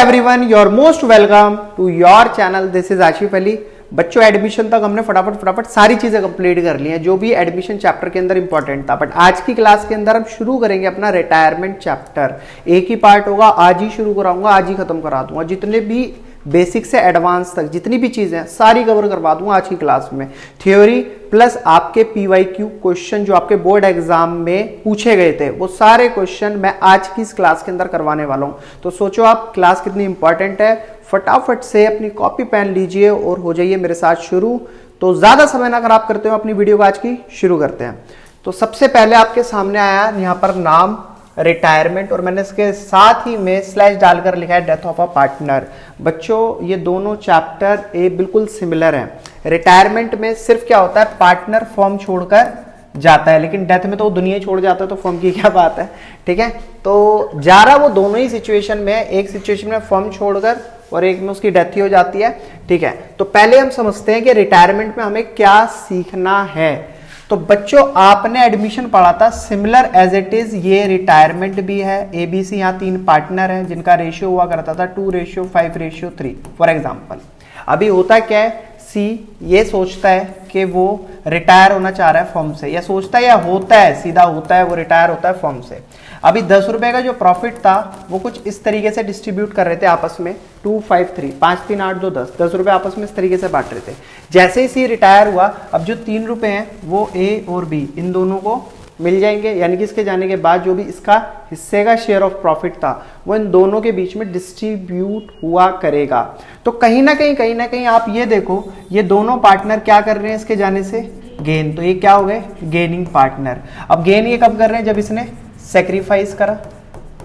Everyone, your most welcome to your channel. This is Asif Ali. बच्चों, admission तक हमने फटाफट सारी चीजें कंप्लीट कर ली हैं जो भी एडमिशन चैप्टर के अंदर इंपॉर्टेंट था। बट आज की क्लास के अंदर हम शुरू करेंगे अपना रिटायरमेंट चैप्टर। एक ही पार्ट होगा, आज ही शुरू कराऊंगा, आज ही खत्म करा दूंगा। जितने भी बेसिक से एडवांस तक जितनी भी चीजें हैं सारी कवर करवा दूंगा आज की क्लास में। थ्योरी प्लस आपके पीवाईक्यू क्वेश्चन जो आपके बोर्ड एग्जाम में पूछे गए थे वो सारे क्वेश्चन मैं आज की इस क्लास के अंदर करवाने वाला हूं। तो सोचो आप क्लास कितनी इंपॉर्टेंट है। फटाफट से अपनी कॉपी पेन लीजिए और हो जाइए मेरे साथ शुरू। तो ज्यादा समय ना खराब करते हो, अपनी वीडियो को आज की शुरू करते हैं। तो सबसे पहले आपके सामने आया यहाँ पर नाम रिटायरमेंट और मैंने इसके साथ ही में स्लैश डालकर लिखा है डेथ ऑफ अ पार्टनर। बच्चों, ये दोनों चैप्टर ए बिल्कुल सिमिलर हैं। रिटायरमेंट में सिर्फ क्या होता है, पार्टनर फॉर्म छोड़कर जाता है, लेकिन डेथ में तो वो दुनिया छोड़ जाता है, तो फॉर्म की क्या बात है। ठीक है, तो जा रहा वो दोनों ही सिचुएशन में है। एक सिचुएशन में फॉर्म छोड़कर और एक में उसकी डेथ ही हो जाती है। ठीक है, तो पहले हम समझते हैं कि रिटायरमेंट में हमें क्या सीखना है। तो बच्चों, आपने एडमिशन पढ़ा था सिमिलर एज इट इज, ये रिटायरमेंट भी है। एबीसी यहाँ 3 पार्टनर हैं जिनका रेशियो हुआ करता था 2:5:3 फॉर एग्जाम्पल। अभी होता क्या है, सी ये सोचता है कि वो रिटायर होना चाह रहा है फर्म से, या सोचता है या होता है, सीधा होता है, वो रिटायर होता है फर्म से। अभी 10 रुपए का जो प्रॉफिट था वो कुछ इस तरीके से डिस्ट्रीब्यूट कर रहे थे आपस में, 253 5 3 8 2 10 रुपए आपस में इस तरीके से बांट रहे थे। जैसे ही सी रिटायर हुआ, अब जो 3 रुपए हैं वो ए और बी इन दोनों को मिल जाएंगे, यानी कि इसके जाने के बाद जो भी इसका हिस्से का शेयर ऑफ प्रॉफिट था वो इन दोनों के बीच में डिस्ट्रीब्यूट हुआ करेगा। तो कहीं ना कहीं आप ये देखो, ये दोनों पार्टनर क्या कर रहे हैं इसके जाने से, गेन। तो ये क्या हो गए, गेनिंग पार्टनर। अब गेन ये कब कर रहे हैं, जब इसने सेक्रीफाइस करा,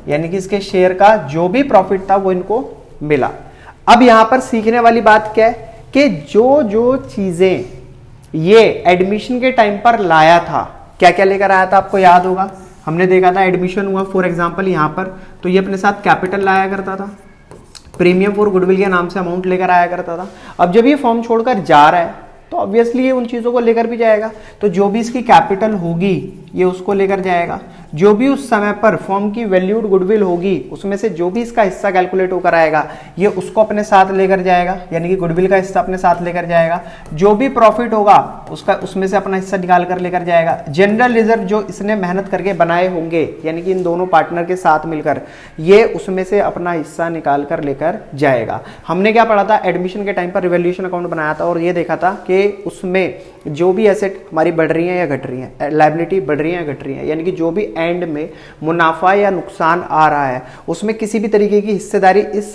यानी कि इसके शेयर का जो भी प्रॉफिट था वो इनको मिला। अब यहां पर सीखने वाली बात क्या है कि जो जो चीजें ये एडमिशन के टाइम पर लाया था, क्या क्या लेकर आया था आपको याद होगा। हमने देखा था एडमिशन हुआ फॉर एग्जांपल यहां पर, तो ये अपने साथ कैपिटल लाया करता था, प्रीमियम फॉर गुडविल के नाम से अमाउंट लेकर आया करता था। अब जब ये फॉर्म छोड़कर जा रहा है तो ऑब्वियसली ये उन चीजों को लेकर भी जाएगा। तो जो भी इसकी कैपिटल होगी ये उसको लेकर जाएगा। जो भी उस समय पर फॉर्म की वैल्यूड गुडविल होगी उसमें से जो भी इसका हिस्सा कैलकुलेट होकर आएगा ये उसको अपने साथ लेकर जाएगा, यानी कि गुडविल का हिस्सा अपने साथ लेकर जाएगा। जो भी प्रॉफिट होगा उसका उसमें से अपना हिस्सा निकाल कर लेकर जाएगा। जनरल रिजर्व जो इसने मेहनत करके बनाए होंगे, यानी कि इन दोनों पार्टनर के साथ मिलकर, ये उसमें से अपना हिस्सा निकाल कर लेकर जाएगा। हमने क्या पढ़ा था, एडमिशन के टाइम पर रिवैल्यूएशन अकाउंट बनाया था और ये देखा था कि उसमें जो भी एसेट हमारी बढ़ रही है या घट रही है, लायबिलिटी बढ़ रही है या घट रही है, यानी कि जो भी एंड में मुनाफा या नुकसान आ रहा है उसमें किसी भी तरीके की हिस्सेदारी इस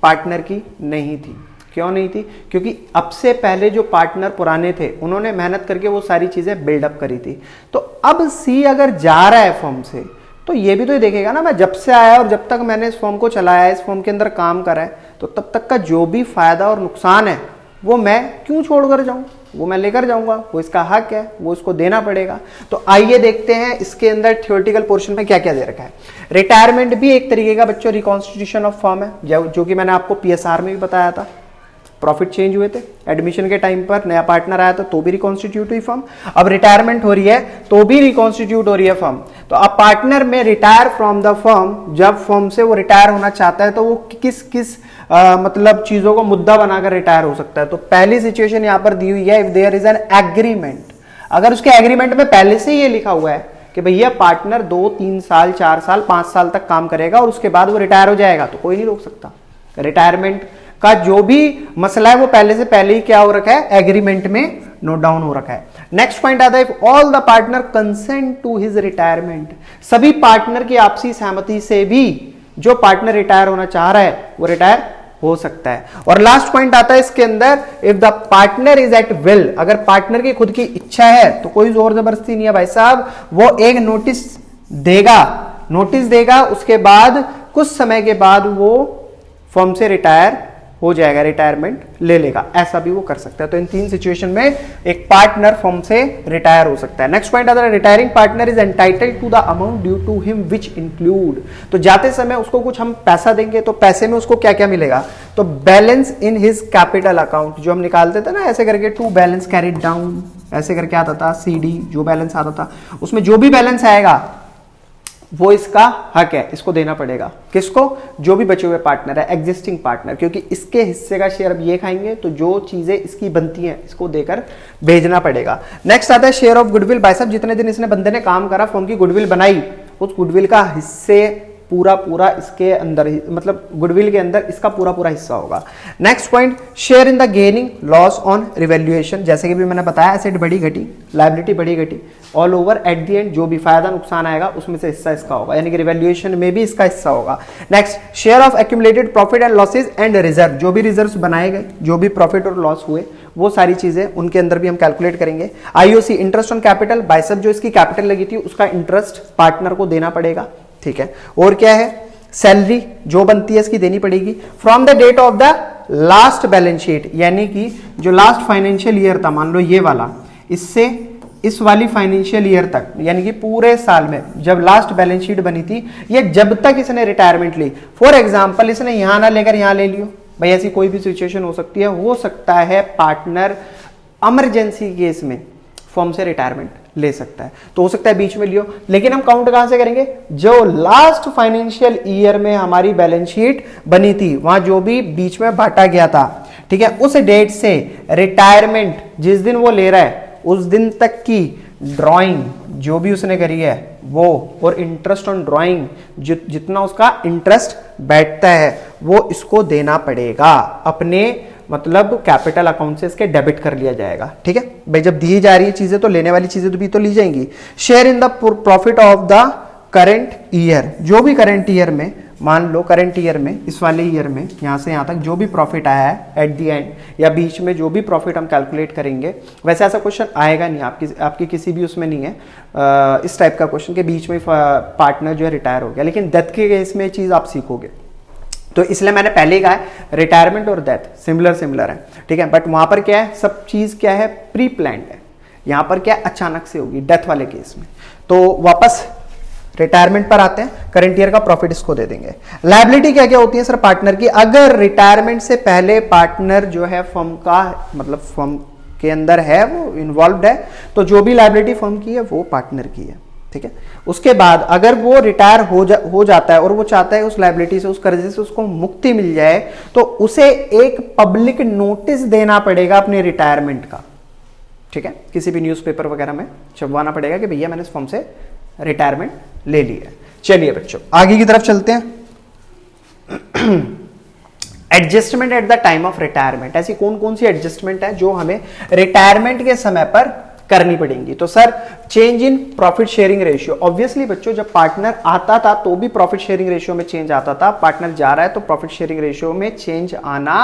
पार्टनर की नहीं थी। क्यों नहीं थी, क्योंकि अब से पहले जो पार्टनर पुराने थे उन्होंने मेहनत करके वो सारी चीजें बिल्डअप करी थी। तो अब सी अगर जा रहा है फॉर्म से तो ये भी तो देखेगा ना, मैं जब से आया और जब तक मैंने इस फॉर्म को चलाया, इस फॉर्म के अंदर काम करा है, तो तब तक का जो भी फायदा और नुकसान है वो मैं क्यों छोड़कर जाऊं, वो मैं लेकर जाऊंगा, वो इसका हक है, वो इसको देना पड़ेगा। तो आइए देखते हैं इसके अंदर थ्योरेटिकल पोर्शन में क्या क्या दे रखा है। रिटायरमेंट भी एक तरीके का बच्चों रिकॉन्स्टिट्यूशन ऑफ फर्म है, जो कि मैंने आपको पीएसआर में भी बताया था। प्रॉफिट चेंज हुए थे एडमिशन के टाइम पर, नया पार्टनर आया था तो भी रिकॉन्स्टिट्यूट हुई फर्म, अब रिटायरमेंट हो रही है तो भी रिकॉन्स्टिट्यूट हो रही है फर्म। तो अब पार्टनर में रिटायर फ्रॉम द फर्म, जब फर्म से वो रिटायर होना चाहता है तो वो किस किस मतलब चीजों को मुद्दा बनाकर रिटायर हो सकता है। तो पहली सिचुएशन यहां पर दी हुई है, if there is an agreement. अगर उसके एग्रीमेंट में पहले से ये लिखा हुआ है कि भैया पार्टनर 2 3 साल 4 साल 5 साल तक काम करेगा और उसके बाद वो रिटायर हो जाएगा, तो कोई नहीं रोक सकता। रिटायरमेंट का जो भी मसला है वो पहले ही क्या हो रखा है, एग्रीमेंट में नोट डाउन हो रखा है। नेक्स्ट पॉइंट आता है, if all the partner consent to his retirement. सभी पार्टनर की आपसी सहमति से भी जो पार्टनर रिटायर होना चाह रहा है वो रिटायर हो सकता है। और लास्ट पॉइंट आता है इसके अंदर, if the partner is at will. अगर पार्टनर की खुद की इच्छा है तो कोई जोर जबरदस्ती नहीं है भाई साहब, वो एक नोटिस देगा, उसके बाद कुछ समय के बाद वो फर्म से रिटायर हो जाएगा, रिटायरमेंट ले लेगा, ऐसा भी वो कर सकता है। तो इन 3 सिचुएशन में एक पार्टनर फर्म से रिटायर हो सकता है। नेक्स्ट पॉइंट आता है, retiring partner is entitled to the amount due to him which include. तो जाते समय उसको कुछ हम पैसा देंगे तो पैसे में उसको क्या क्या मिलेगा, तो balance in his capital account, जो हम निकालते थे ना ऐसे करके, टू बैलेंस कैरिड डाउन, ऐसे करके आता था, CD जो बैलेंस आता था, उसमें जो भी बैलेंस आएगा वो इसका हक है, इसको देना पड़ेगा। किसको? जो भी बचे हुए पार्टनर है, एग्जिस्टिंग पार्टनर, क्योंकि इसके हिस्से का शेयर अब ये खाएंगे, तो जो चीजें इसकी बनती हैं इसको देकर भेजना पड़ेगा। नेक्स्ट आता है शेयर ऑफ गुडविल। भाई साहब जितने दिन इसने बंदे ने काम करा, फर्म की गुडविल बनाई, उस गुडविल का हिस्से पूरा इसके अंदर, मतलब गुडविल के अंदर इसका पूरा हिस्सा होगा। Next point, share in the gaining loss on revaluation. जैसे कि भी मैंने बताया, एसेट बढ़ी घटी, लायबिलिटी बढ़ी घटी, all over at the end जो भी फायदा नुकसान आएगा उसमें से हिस्सा इसका होगा, यानी कि रिवैल्यूएशन में भी इसका हिस्सा होगा। Next, share of accumulated profit and losses and reserve. जो भी रिजर्व बनाए गए, जो भी प्रॉफिट और लॉस हुए, वो सारी चीजें उनके अंदर भी हम कैलकुलेट करेंगे। IOC, interest on capital. Bicep जो इसकी कैपिटल लगी थी उसका इंटरेस्ट पार्टनर को देना पड़ेगा, ठीक है। और क्या है? सैलरी जो बनती है इसकी देनी पड़ेगी from the date of the last balance sheet, यानी कि जो लास्ट फाइनेंशियल ईयर था, मान लो ये वाला, इससे इस वाली फाइनेंशियल ईयर तक, यानी कि पूरे साल में जब लास्ट बैलेंस शीट बनी थी, ये जब तक इसने रिटायरमेंट ली। फॉर एग्जांपल इसने यहां ना लेकर यहां ले लियो, भाई ऐसी कोई भी सिचुएशन हो सकती है। हो सकता है पार्टनर इमरजेंसी केस में फर्म से रिटायरमेंट ले सकता है, तो हो सकता है बीच में लियो, लेकिन हम काउंट कहां से करेंगे? जो लास्ट फाइनेंशियल ईयर में हमारी बैलेंस शीट बनी थी, वहां जो भी बीच में बांटा गया था, ठीक है, उस डेट से रिटायरमेंट जिस दिन वो ले रहा है उस दिन तक की ड्राइंग जो भी उसने करी है वो, और इंटरेस्ट ऑन ड्राइंग जितना उसका इंटरेस्ट बैठता है वो इसको देना पड़ेगा अपने, मतलब कैपिटल अकाउंट से इसके डेबिट कर लिया जाएगा, ठीक है भाई। जब दी जा रही है चीजें तो लेने वाली चीजें तो भी तो ली जाएंगी। Share in the profit of the current year. जो भी करंट ईयर में, मान लो करंट ईयर में, इस वाले ईयर में यहां से यहां तक जो भी प्रॉफिट आया है एट द एंड या बीच में जो भी प्रॉफिट हम कैलकुलेट करेंगे, वैसे ऐसा क्वेश्चन आएगा नहीं, आपकी किसी भी उसमें नहीं है इस टाइप का क्वेश्चन के बीच में पार्टनर जो है रिटायर हो गया, लेकिन डेथ के केस में चीज आप सीखोगे, तो इसलिए मैंने पहले ही कहा है रिटायरमेंट और डेथ सिमिलर है, ठीक है। बट वहां पर क्या है, सब चीज क्या है, प्री प्लान्ड है। यहां पर क्या अचानक से होगी डेथ वाले केस में। तो वापस रिटायरमेंट पर आते हैं, करंट ईयर का प्रॉफिट इसको दे देंगे। लायबिलिटी क्या क्या होती है सर पार्टनर की? अगर रिटायरमेंट से पहले पार्टनर जो है फर्म का, मतलब फर्म के अंदर है, वो इन्वॉल्व है, तो जो भी लायबिलिटी फर्म की है वो पार्टनर की है, ठीक है। उसके बाद अगर वो रिटायर हो जाता है और वो चाहता है उस लायबिलिटी से, उस कर्जे से उसको मुक्ति मिल जाए, तो उसे एक पब्लिक नोटिस देना पड़ेगा अपने रिटायरमेंट का, ठीक है। किसी भी न्यूज़पेपर वगैरह में छपवाना पड़ेगा कि भैया मैंने इस फर्म से रिटायरमेंट ले लिया। चलिए बच्चों आगे की तरफ चलते हैं। Adjustment eight the time of retirement. ऐसी कौन कौन सी एडजस्टमेंट है जो हमें रिटायरमेंट के समय पर करनी पड़ेंगी? तो sir change in profit sharing ratio. Obviously बच्चों जब पार्टनर आता था तो भी प्रॉफिट शेयरिंग रेशियो में चेंज आता था, पार्टनर जा रहा है तो प्रॉफिट शेयरिंग रेशियो में चेंज आना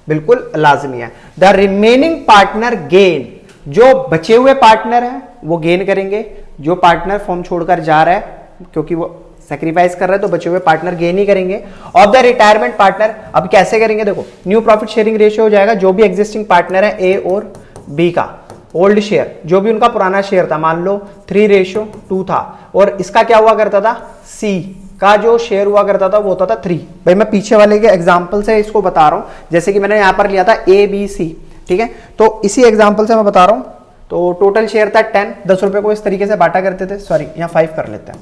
बिल्कुल लाजमी है। The remaining partner gain. जो बचे हुए पार्टनर हैं वो गेन करेंगे। जो पार्टनर फॉर्म छोड़कर जा रहा है क्योंकि वो सैक्रिफाइस कर रहे हैं तो बचे हुए पार्टनर गेन ही करेंगे। ऑफ द रिटायरमेंट पार्टनर अब कैसे करेंगे? देखो न्यू प्रॉफिट शेयरिंग रेशियो हो जाएगा। जो भी एग्जिस्टिंग पार्टनर है ए और बी का ओल्ड शेयर, जो भी उनका पुराना शेयर था, मान लो 3:2 था, और इसका क्या हुआ करता था, सी का जो शेयर हुआ करता था वो होता था 3। भाई मैं पीछे वाले के एग्जाम्पल से इसको बता रहा हूं, जैसे कि मैंने यहां पर लिया था ए बी सी, ठीक है। तो इसी एग्जाम्पल से मैं बता रहा हूं। तो टोटल शेयर था 10, 10 रुपए को इस तरीके से बांटा करते थे, सॉरी यहाँ 5 कर लेते हैं,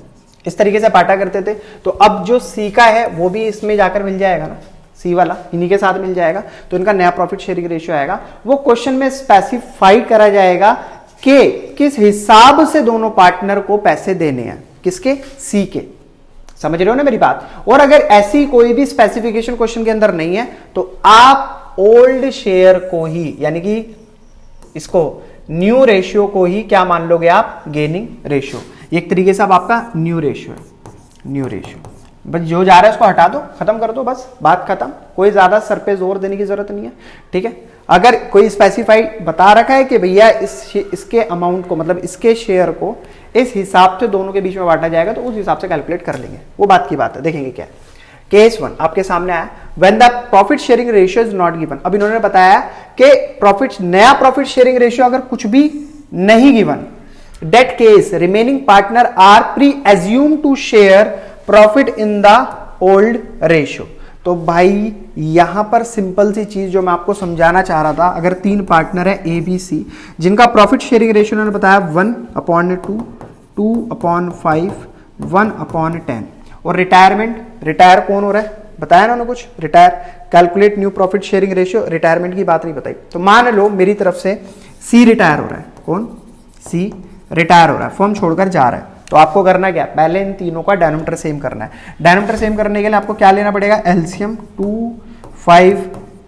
इस तरीके से बांटा करते थे। तो अब जो सी का है वो भी इसमें जाकर मिल जाएगा ना, सी वाला इन्हीं के साथ मिल जाएगा, तो इनका नया प्रॉफिट शेयरिंग रेशियो आएगा। वो क्वेश्चन में स्पेसिफाई करा जाएगा कि किस हिसाब से दोनों पार्टनर को पैसे देने हैं, किसके, सी के। समझ रहे हो ना मेरी बात? और अगर ऐसी कोई भी स्पेसिफिकेशन क्वेश्चन के अंदर नहीं है तो आप ओल्ड शेयर को ही, यानी कि इसको न्यू रेशियो को ही क्या मान लोगे आप, गेनिंग रेशियो। एक तरीके से अब आपका न्यू रेशियो है, न्यू रेशियो। बस जो जा रहा है उसको हटा दो, खत्म कर दो, बस बात खत्म। कोई ज्यादा सर पे जोर देने की जरूरत नहीं है, ठीक है। अगर कोई स्पेसिफाई बता रखा है कि भैया इसके अमाउंट को, मतलब इसके शेयर को इस हिसाब से दोनों के बीच में बांटा जाएगा, तो उस हिसाब से कैलकुलेट कर लेंगे, वो बात की बात है। देखेंगे क्या केस 1 आपके सामने आया, when the profit sharing ratio is not given. अब इन्होंने बताया कि नया प्रॉफिट शेयरिंग रेशियो अगर कुछ भी नहीं given, that case remaining partner are presume to share profit in the old ratio. तो भाई यहां पर सिंपल सी चीज जो मैं आपको समझाना चाह रहा था, अगर 3 पार्टनर है ए बी सी, जिनका प्रॉफिट शेयरिंग रेशियो उन्होंने बताया 1/2, 2/5, 1/10। और रिटायरमेंट, रिटायर कौन हो रहा है बताया ना उन्होंने कुछ, retire, calculate new profit sharing ratio, retirement की बात नहीं बताई। तो मान लो मेरी तरफ से सी रिटायर हो रहा है, कौन, सी रिटायर हो रहा है, फर्म छोड़कर जा रहा है। तो आपको करना क्या, पहले इन तीनों का डेनोमिनेटर सेम करना है। डेनोमिनेटर सेम करने के लिए आपको क्या लेना पड़ेगा, एलसीएम 2, 5,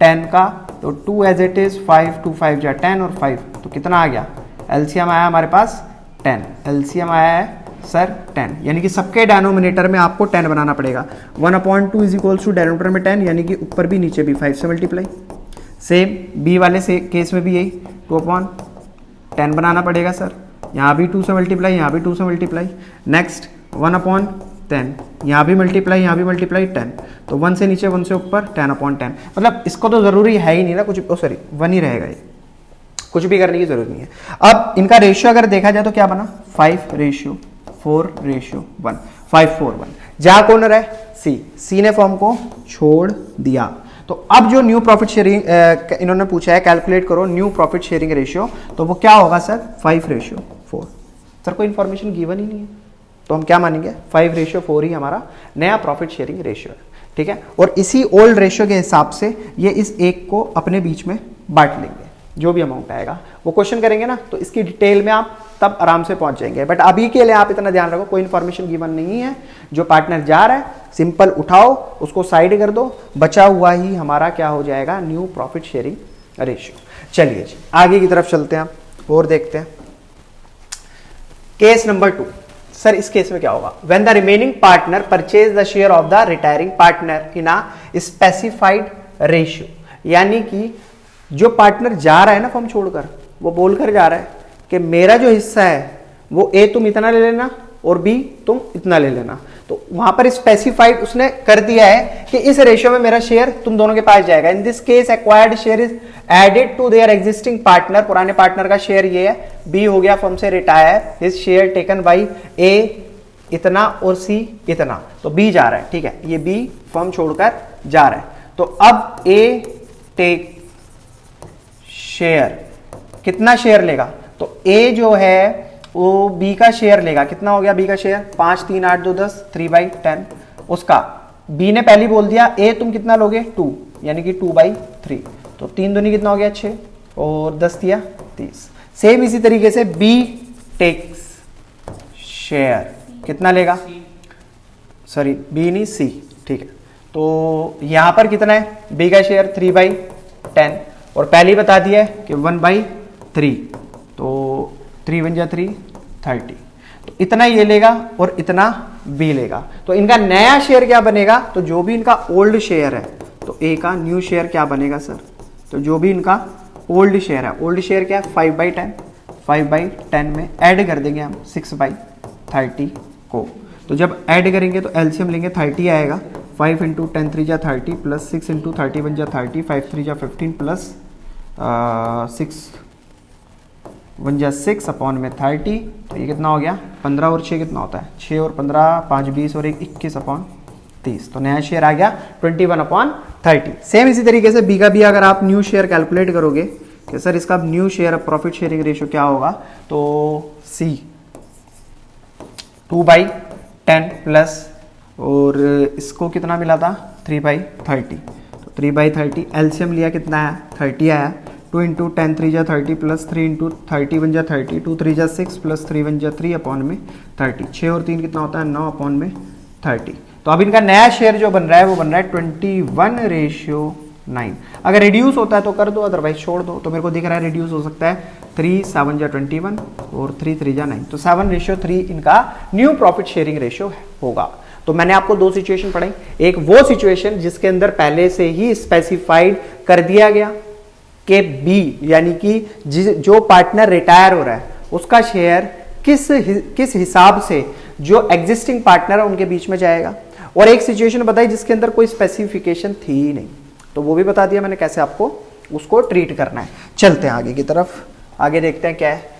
10 का। तो 2 एज इट इज, 5, 2, 5 जा 10 और 5, तो कितना आ गया, एलसीएम आया हमारे पास 10, एलसीएम आया है सर 10, यानी कि सबके डेनोमिनेटर में आपको 10 बनाना पड़ेगा। 1/2 इज इक्वल्स टू डेनोमिनेटर में 10, यानी कि ऊपर भी नीचे भी 5 से मल्टीप्लाई। सेम बी वाले से केस में भी यही 2/10 बनाना पड़ेगा सर, यहाँ भी 2 से मल्टीप्लाई, यहाँ भी 2 से मल्टीप्लाई। नेक्स्ट 1/10, यहाँ भी मल्टीप्लाई, यहाँ भी मल्टीप्लाई 10, तो 1 से नीचे 1 से ऊपर 10/10। मतलब इसको तो जरूरी है ही नहीं ना कुछ, सॉरी 1 ही रहेगा ये, कुछ भी करने की जरूरत नहीं है। अब इनका रेशियो अगर देखा जाए तो क्या बना, 5:4:1, 5:4:1। जा कौन रहा है, सी ने फॉर्म को छोड़ दिया। तो अब जो न्यू प्रॉफिट शेयरिंग इन्होंने पूछा है, कैलकुलेट करो न्यू प्रॉफिट शेयरिंग रेशियो, तो वो क्या होगा सर, 5:4। सर कोई इंफॉर्मेशन गिवन ही नहीं है, तो हम क्या मानेंगे, 5:4 ही हमारा नया प्रॉफिट शेयरिंग रेशियो है, ठीक है। और इसी ओल्ड रेशियो के हिसाब से ये इस एक को अपने बीच में बांट लेंगे, जो भी अमाउंट आएगा वो क्वेश्चन करेंगे ना, तो इसकी डिटेल में आप तब आराम से पहुंच जाएंगे। बट अभी के लिए आप इतना ध्यान रखो, कोई इंफॉर्मेशन गिवन नहीं है, जो पार्टनर जा रहा है सिंपल उठाओ, उसको साइड कर दो, बचा हुआ ही हमारा क्या हो जाएगा, न्यू प्रॉफिट शेयरिंग रेशियो। चलिए जी आगे की तरफ चलते हैं और देखते हैं केस नंबर 2। सर इस केस में क्या होगा, when the remaining partner purchase the share of the retiring partner in a specified ratio, यानी कि जो पार्टनर जा रहा है ना फर्म छोड़कर, वो बोलकर जा रहा है कि मेरा जो हिस्सा है वो ए तुम इतना ले लेना और बी तुम इतना ले लेना। तो वहां पर स्पेसिफाइड उसने कर दिया है कि इस रेशियो में मेरा शेयर तुम दोनों के पास जाएगा। In this case acquired share is added to their existing partner, पुराने पार्टनर का शेयर ये है, बी हो गया फर्म से retire, his share taken by A इतना और सी इतना, तो बी जा रहा है, ठीक है, ये बी फर्म छोड़कर जा रहा है। तो अब ए टेक शेयर, कितना शेयर लेगा, तो ए जो है वो बी का शेयर लेगा, कितना हो गया बी का शेयर, 5, 3, 8, 2, 10, 3/10 उसका। बी ने पहले बोल दिया ए तुम कितना लोगे 2, यानी कि 2/3, तो 3 दूनी कितना हो गया 6 और 10 दिया 30। सेम इसी तरीके से बी टेक्स शेयर, कितना लेगा, सॉरी बी नहीं सी, ठीक है। तो यहां पर कितना है बी का शेयर 3/10, और पहले ही बता दिया है कि 1/3, तो 3 × 3 30, तो इतना ये लेगा और इतना बी लेगा। तो इनका नया शेयर क्या बनेगा, तो जो भी इनका ओल्ड शेयर है, तो ए का न्यू शेयर क्या बनेगा सर, तो जो भी इनका ओल्ड शेयर है, ओल्ड शेयर क्या है 5/10, 5/10 में ऐड कर देंगे हम 6/30 को। तो जब ऐड करेंगे तो एलसीएम लेंगे 30 आएगा, 5 × 10 3 × 30 प्लस 6 × 30 1 × 30, 5 3 × 15 प्लस 6 1 × 6 अपॉन में 30, तो ये कितना हो गया 15 और 6 कितना होता है 6 और 15 5 20 और 1 21/30, तो नया शेयर आ गया 21/30। सेम इसी तरीके से बी का भी अगर आप न्यू शेयर कैलकुलेट करोगे कि सर इसका new share profit sharing ratio क्या होगा, तो सी 2/10 प्लस और इसको कितना मिला था 3/30, तो 3/30 एलसीएम लिया कितना है 30 आया, 2 × 10 3 × 30 प्लस 3 × 30 1 × 30, 2 3 × 6 प्लस 3 1 × 3 अपॉन में 30, 6 और 3 कितना होता है 9 अपॉन में 30। तो अब इनका नया शेयर जो बन रहा है वो बन रहा है 21:9। अगर रिड्यूस होता है तो कर दो, अदरवाइज छोड़ दो। तो मेरे को दिख रहा है रिड्यूस हो सकता है 3 7 × 21 और 3 3 × 9, तो 7:3 इनका न्यू प्रॉफिट शेयरिंग रेशियो होगा। तो मैंने आपको दो सिचुएशन पढ़ाई, एक वो सिचुएशन जिसके अंदर पहले से ही स्पेसिफाइड कर दिया गया कि बी यानी कि जो पार्टनर रिटायर हो रहा है उसका शेयर किस हिसाब से जो एग्जिस्टिंग पार्टनर है उनके बीच में जाएगा, और एक सिचुएशन बताई जिसके अंदर कोई स्पेसिफिकेशन थी ही नहीं, तो वो भी बता दिया मैंने कैसे आपको उसको ट्रीट करना है। चलते हैं आगे की तरफ, आगे देखते हैं क्या है।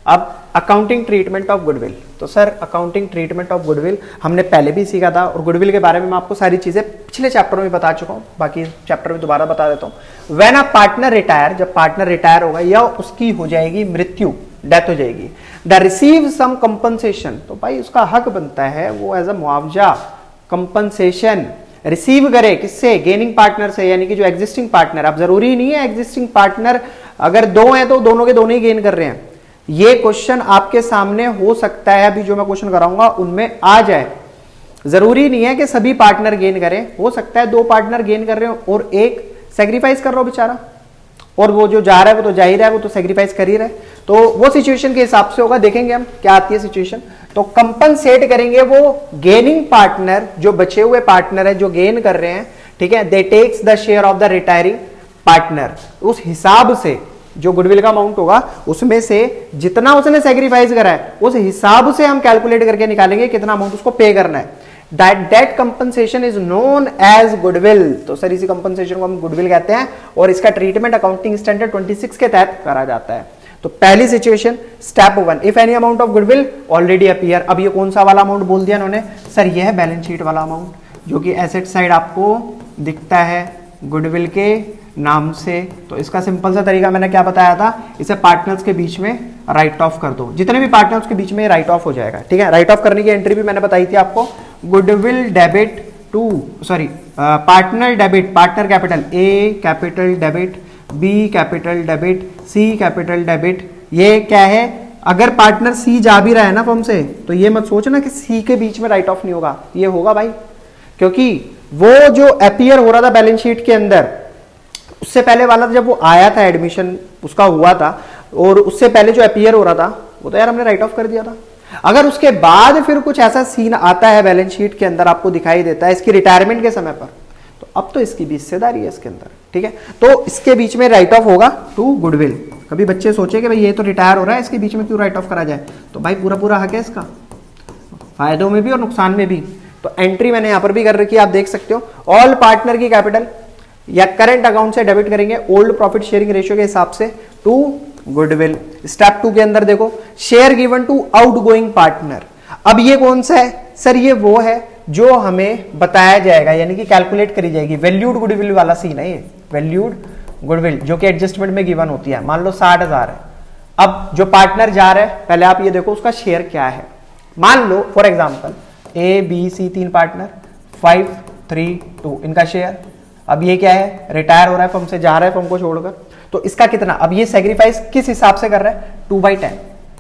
अब अकाउंटिंग ट्रीटमेंट ऑफ गुडविल, तो sir accounting treatment of goodwill हमने पहले भी सीखा था, और गुडविल के बारे में मैं आपको सारी चीजें पिछले चैप्टर में बता चुका हूं, बाकी चैप्टर में दोबारा बता देता हूं। व्हेन अ पार्टनर रिटायर, जब पार्टनर रिटायर होगा या उसकी हो जाएगी मृत्यु, डेथ हो जाएगी, द रिसीव सम कंपनसेशन, तो भाई उसका हक बनता है वो एज अ मुआवजा, कंपनसेशन रिसीव करे किससे, गेनिंग पार्टनर से, यानी कि जो एग्जिस्टिंग पार्टनर। अब जरूरी नहीं है एग्जिस्टिंग पार्टनर अगर दो हैं तो दोनों के दोनों ही गेन कर रहे हैं, ये क्वेश्चन आपके सामने हो सकता है, अभी जो मैं क्वेश्चन कराऊंगा उनमें आ जाए। जरूरी नहीं है कि सभी पार्टनर गेन करें, हो सकता है दो पार्टनर गेन कर रहे हो और एक सेक्रीफाइस कर रहा हो बेचारा, और वो जो जा रहा है वो तो जा ही रहा है, वो तो सेक्रीफाइस कर ही रहा है, तो वो सिचुएशन के हिसाब से होगा। देखेंगे हम क्या आती है सिचुएशन। तो कंपनसेट करेंगे वो गेनिंग पार्टनर, जो बचे हुए पार्टनर है जो गेन कर रहे हैं, ठीक है, they takes the share of the retiring partner, उस हिसाब से जो गुडविल का अमाउंट होगा उसमें से जितना उसने सेक्रीफाइस करा है उस हिसाब से हम कैलकुलेट करके निकालेंगे कितना अमाउंट उसको पे करना है। That compensation is known as goodwill, तो सर इसी कंपनसेशन को हम गुडविल कहते हैं और इसका ट्रीटमेंट अकाउंटिंग स्टैंडर्ड 26 के तहत करा जाता है। तो पहली situation step 1, if any amount of goodwill already appear. अब ये कौन सा वाला अमाउंट बोल दिया इन्होंने, सर ये है बैलेंस शीट वाला अमाउंट जो कि एसेट साइड आपको दिखता है गुडविल के नाम से। तो इसका सिंपल सा तरीका मैंने क्या बताया था, इसे पार्टनर्स के बीच में राइट ऑफ कर दो, जितने भी पार्टनर्स के बीच में राइट ऑफ हो जाएगा, ठीक है। राइट ऑफ करने की एंट्री भी मैंने बताई थी आपको, goodwill debit to partner debit, partner capital A capital debit, B capital debit, C capital debit. ये क्या है, अगर पार्टनर सी जा भी रहा है ना फर्म से, तो ये मत सोचना कि सी के बीच में राइट ऑफ नहीं होगा, ये होगा भाई, क्योंकि वो जो अपीयर हो रहा था बैलेंस शीट के अंदर, उससे पहले वाला जब वो आया था एडमिशन उसका हुआ था, और उससे पहले जो अपीयर हो रहा था वो तो यार हमने राइट ऑफ कर दिया था। अगर उसके बाद फिर कुछ ऐसा सीन आता है बैलेंस शीट के अंदर आपको दिखाई देता है इसकी रिटायरमेंट के समय पर, तो अब तो इसकी भी हिस्सेदारी है इसके अंदर, ठीक है। तो इसके बीच में राइट ऑफ होगा टू गुडविल। कभी बच्चे सोचे कि भाई ये तो रिटायर हो रहा है, इसके बीच में क्यों राइट ऑफ करा जाए, तो भाई पूरा पूरा हक है इसका, फायदों में भी और नुकसान में भी। तो एंट्री मैंने यहां पर भी कर रखी है, आप देख सकते हो। ऑल पार्टनर की कैपिटल या करंट अकाउंट से डेबिट करेंगे ओल्ड प्रॉफिट शेयरिंग रेशियो के हिसाब से टू गुडविल। स्टेप 2 के अंदर देखो, share given to outgoing partner. अब ये कौन सा है, सर ये वो है जो हमें बताया जाएगा, यानी कि कैलकुलेट करी जाएगी। वैल्यूड गुडविल वाला सीन है ये, वैल्यूड गुडविल जो कि एडजस्टमेंट में गिवन होती है। मान लो 60,000 है, अब जो पार्टनर जा रहा है पहले आप ये देखो उसका शेयर क्या है। मान लो for example A B C 3 partner, 5 3 2 इनका शेयर। अब ये क्या है, रिटायर हो रहा है फर्म से, जा रहा है फर्म को छोड़कर, तो इसका कितना, अब ये सेक्रीफाइस किस हिसाब से कर रहा है, 2/10,